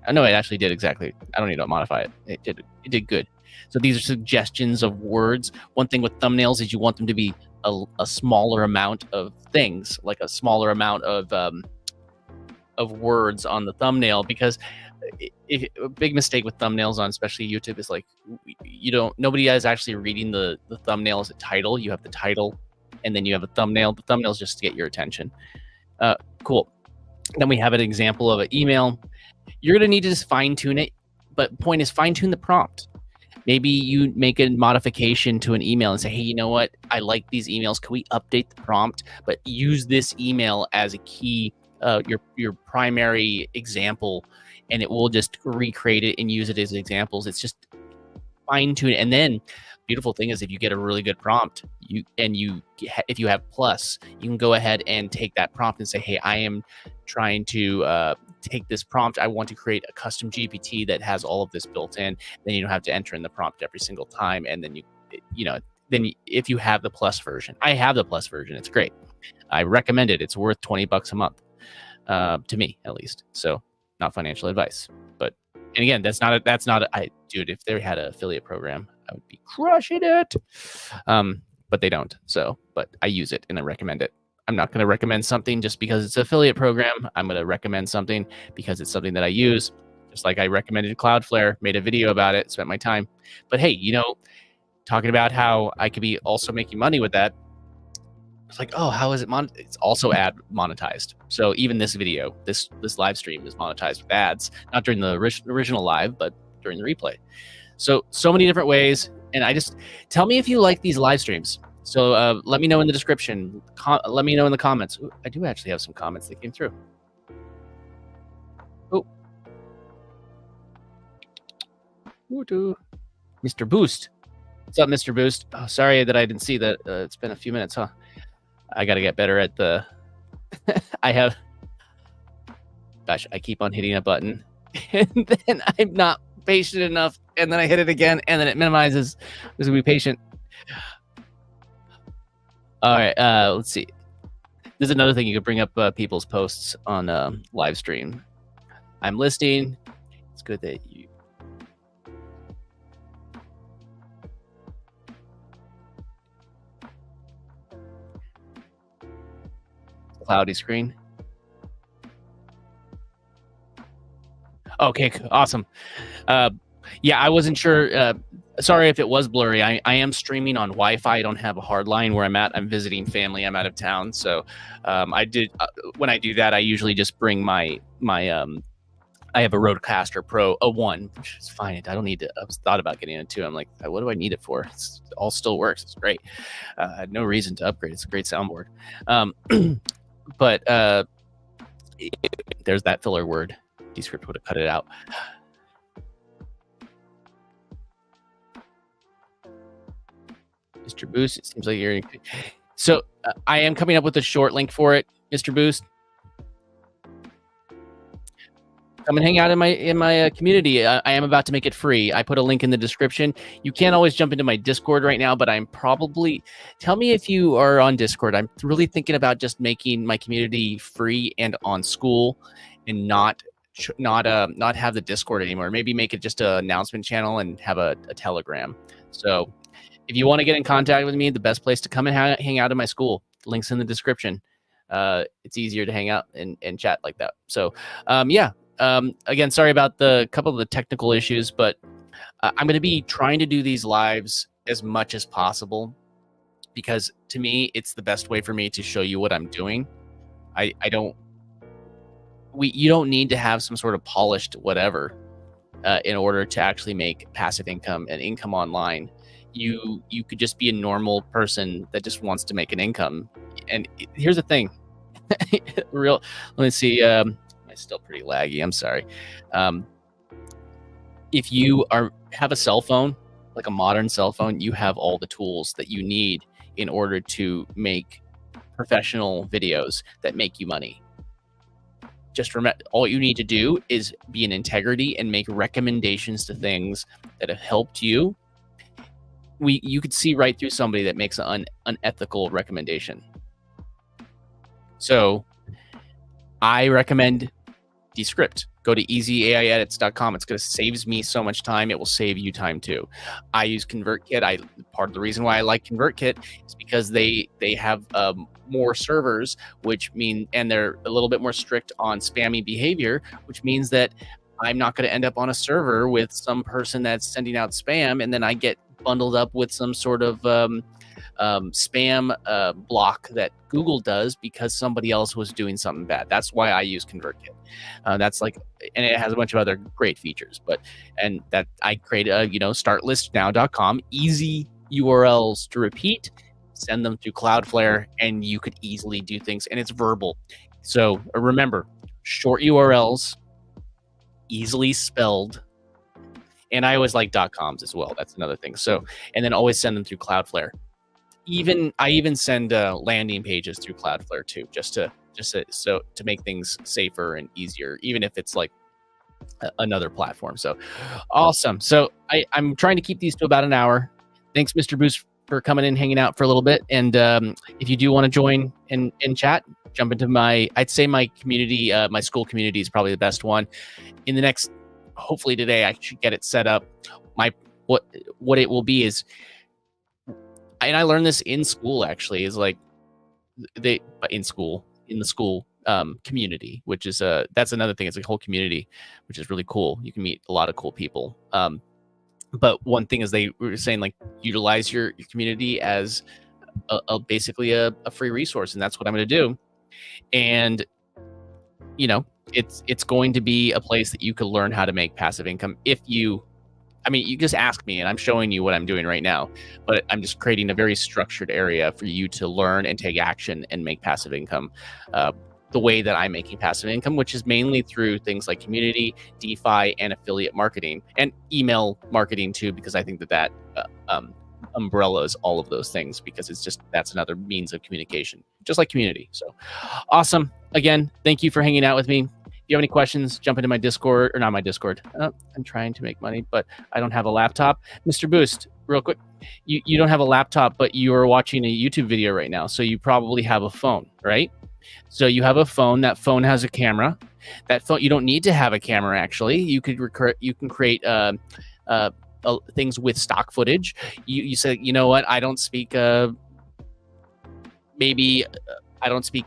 I know it actually did exactly. I don't need to modify it. It did good. So these are suggestions of words. One thing with thumbnails is you want them to be a smaller amount of things, like a smaller amount of words on the thumbnail, because a big mistake with thumbnails on especially YouTube is like nobody is actually reading the thumbnail as a title. You have the title and then you have a thumbnail. The thumbnail's just to get your attention. Cool. Then we have an example of an email. You're going to need to just fine tune it, but point is fine tune the prompt. Maybe you make a modification to an email and say, hey, you know what? I like these emails. Can we update the prompt, but use this email as a key, your primary example, and it will just recreate it and use it as examples. It's just fine tune. And then beautiful thing is if you get a really good prompt, if you have plus, you can go ahead and take that prompt and say, hey, I am trying to take this prompt. I want to create a custom GPT that has all of this built in. Then you don't have to enter in the prompt every single time. And then then if you have the plus version, I have the plus version. It's great. I recommend it. It's worth $20 a month, to me at least. So not financial advice, but, and again, dude, if they had an affiliate program, I would be crushing it. But they don't. So, but I use it and I recommend it. I'm not going to recommend something just because it's an affiliate program. I'm going to recommend something because it's something that I use. Just like I recommended Cloudflare, made a video about it, spent my time. But hey, talking about how I could be also making money with that. It's like, oh, how is it it's also ad monetized. So even this video, this live stream is monetized with ads, not during the original live, but during the replay. So many different ways. And tell me if you like these live streams. So let me know in the description. Let me know in the comments. Ooh, I do actually have some comments that came through. Oh. Mr. Boost. What's up, Mr. Boost? Oh, sorry that I didn't see that. It's been a few minutes, huh? I got to get better at the... Gosh, I keep on hitting a button. And then I'm not patient enough. And then I hit it again. And then it minimizes. Just be patient. All right, let's see. There's another thing you could bring up people's posts on live stream. I'm listening. It's good that you... Cloudy screen. Okay, awesome. Yeah, I wasn't sure. Sorry if it was blurry. I am streaming on Wi-Fi. I don't have a hard line where I'm at. I'm visiting family. I'm out of town. So when I do that, I usually just bring my I have a Rodecaster Pro 01, which is fine. I don't need to. I was thought about getting it too. I'm like, what do I need it for? It all still works. It's great. I had no reason to upgrade. It's a great soundboard. But there's that filler word. Descript would have cut it out. Mr. Boost, it seems like you're... So I am coming up with a short link for it, Mr. Boost. Come and hang out in my community. I am about to make it free. I put a link in the description. You can't always jump into my Discord right now, but I'm probably... Tell me if you are on Discord. I'm really thinking about just making my community free and on school, and not have the Discord anymore. Maybe make it just an announcement channel and have a Telegram. So if you want to get in contact with me, the best place to come and hang out in my school. Links in the description. It's easier to hang out and chat like that. So yeah. Again, sorry about the couple of the technical issues, but I'm going to be trying to do these lives as much as possible, because to me, it's the best way for me to show you what I'm doing. You don't need to have some sort of polished whatever in order to actually make passive income and income online. You could just be a normal person that just wants to make an income. And here's the thing. Let me see. It's still pretty laggy. I'm sorry. If you have a cell phone, like a modern cell phone, you have all the tools that you need in order to make professional videos that make you money. just remember, all you need to do is be in integrity and make recommendations to things that have helped you. You could see right through somebody that makes an unethical recommendation. So I recommend Descript. Go to easyaiedits.com. It's going to save me so much time. It will save you time too. I use ConvertKit. Part of the reason why I like ConvertKit is because they have more servers, and they're a little bit more strict on spammy behavior, which means that I'm not going to end up on a server with some person that's sending out spam, and then I get bundled up with some sort of spam block that Google does because somebody else was doing something bad. That's why I use ConvertKit. And it has a bunch of other great features. And that I create startlistnow.com, easy URLs to repeat, send them through Cloudflare, and you could easily do things. And it's verbal. So remember, short URLs, easily spelled. And I always like .coms as well. That's another thing. So, and then always send them through Cloudflare. I even send landing pages through Cloudflare too, just to make things safer and easier, even if it's like another platform. So awesome. So I'm trying to keep these to about an hour. Thanks, Mr. Boost, for coming in, hanging out for a little bit. And if you do want to join and chat, jump into my community. My school community is probably the best one. In the next, hopefully today, I should get it set up. What it will be is, and I learned this in school actually, is like in the school community, which is that's another thing. It's a whole community, which is really cool. You can meet a lot of cool people. But one thing is they were saying, like, utilize your community as basically a free resource, and that's what I'm going to do. And it's going to be a place that you can learn how to make passive income you just ask me and I'm showing you what I'm doing right now, but I'm just creating a very structured area for you to learn and take action and make passive income the way that I'm making passive income, which is mainly through things like community, DeFi, and affiliate marketing, and email marketing too, because I think that umbrellas all of those things, because that's another means of communication, just like community. So awesome. Again, thank you for hanging out with me. If you have any questions, jump into my Discord, or not my Discord. I'm trying to make money, but I don't have a laptop. Mr. Boost, real quick, you don't have a laptop, but you are watching a YouTube video right now, so you probably have a phone, right? So you have a phone. That phone has a camera. That phone, you don't need to have a camera, actually. You can create things with stock footage. You say, you know what? I don't speak I don't speak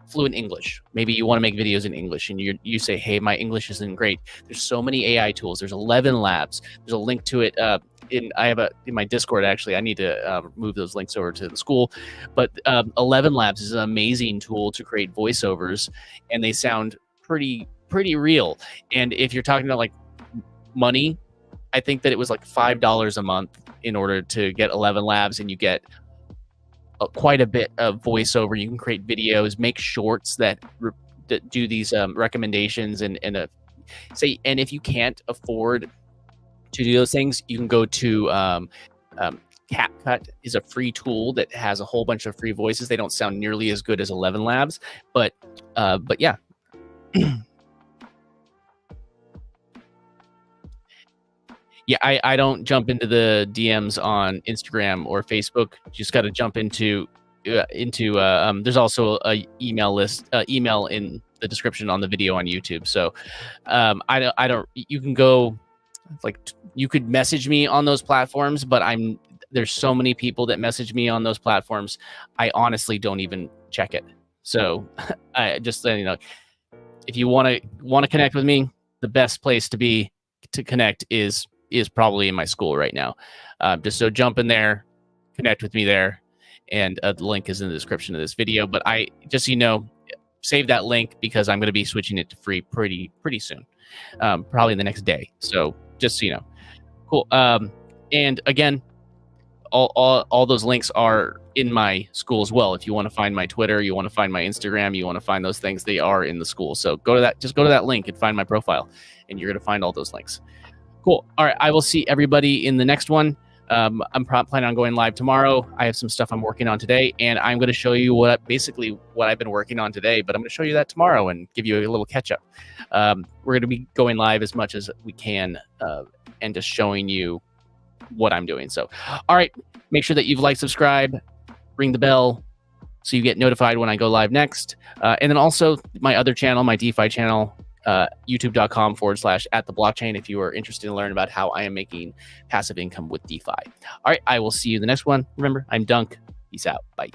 fluent English. Maybe you want to make videos in English, and you say, hey, my English isn't great. There's so many AI tools. There's 11 Labs. There's a link to it in my Discord. Actually, I need to move those links over to the school. But 11 Labs is an amazing tool to create voiceovers, and they sound pretty real. And if you're talking about like money, I think that it was like $5 a month in order to get 11 Labs, and you get quite a bit of voiceover. You can create videos, make shorts that do these recommendations, and if you can't afford to do those things, you can go to CapCut is a free tool that has a whole bunch of free voices. They don't sound nearly as good as 11 Labs, but yeah. Yeah, I don't jump into the DMs on Instagram or Facebook. You just got to jump into there's also a email in the description on the video on YouTube. So you can go, like, you could message me on those platforms, but there's so many people that message me on those platforms, I honestly don't even check it. So I just, if you want to connect with me, the best place to connect is probably in my school right now. Just so jump in there, connect with me there, and the link is in the description of this video. But save that link, because I'm going to be switching it to free pretty soon, probably the next day. So just so you know, cool. And again, all those links are in my school as well. If you want to find my Twitter, you want to find my Instagram, you want to find those things, they are in the school. So just go to that link and find my profile, and you're going to find all those links. Cool. All right. I will see everybody in the next one. I'm planning on going live tomorrow. I have some stuff I'm working on today, and I'm going to show you what I've been working on today, but I'm going to show you that tomorrow and give you a little catch up. We're going to be going live as much as we can and just showing you what I'm doing. So, all right, make sure that you've liked, subscribe, ring the bell so you get notified when I go live next. And then also my other channel, my DeFi channel, youtube.com/@theblockchain if you are interested in learning about how I am making passive income with DeFi. All right, I will see you in the next one. Remember, I'm Dunk. Peace out. Bye.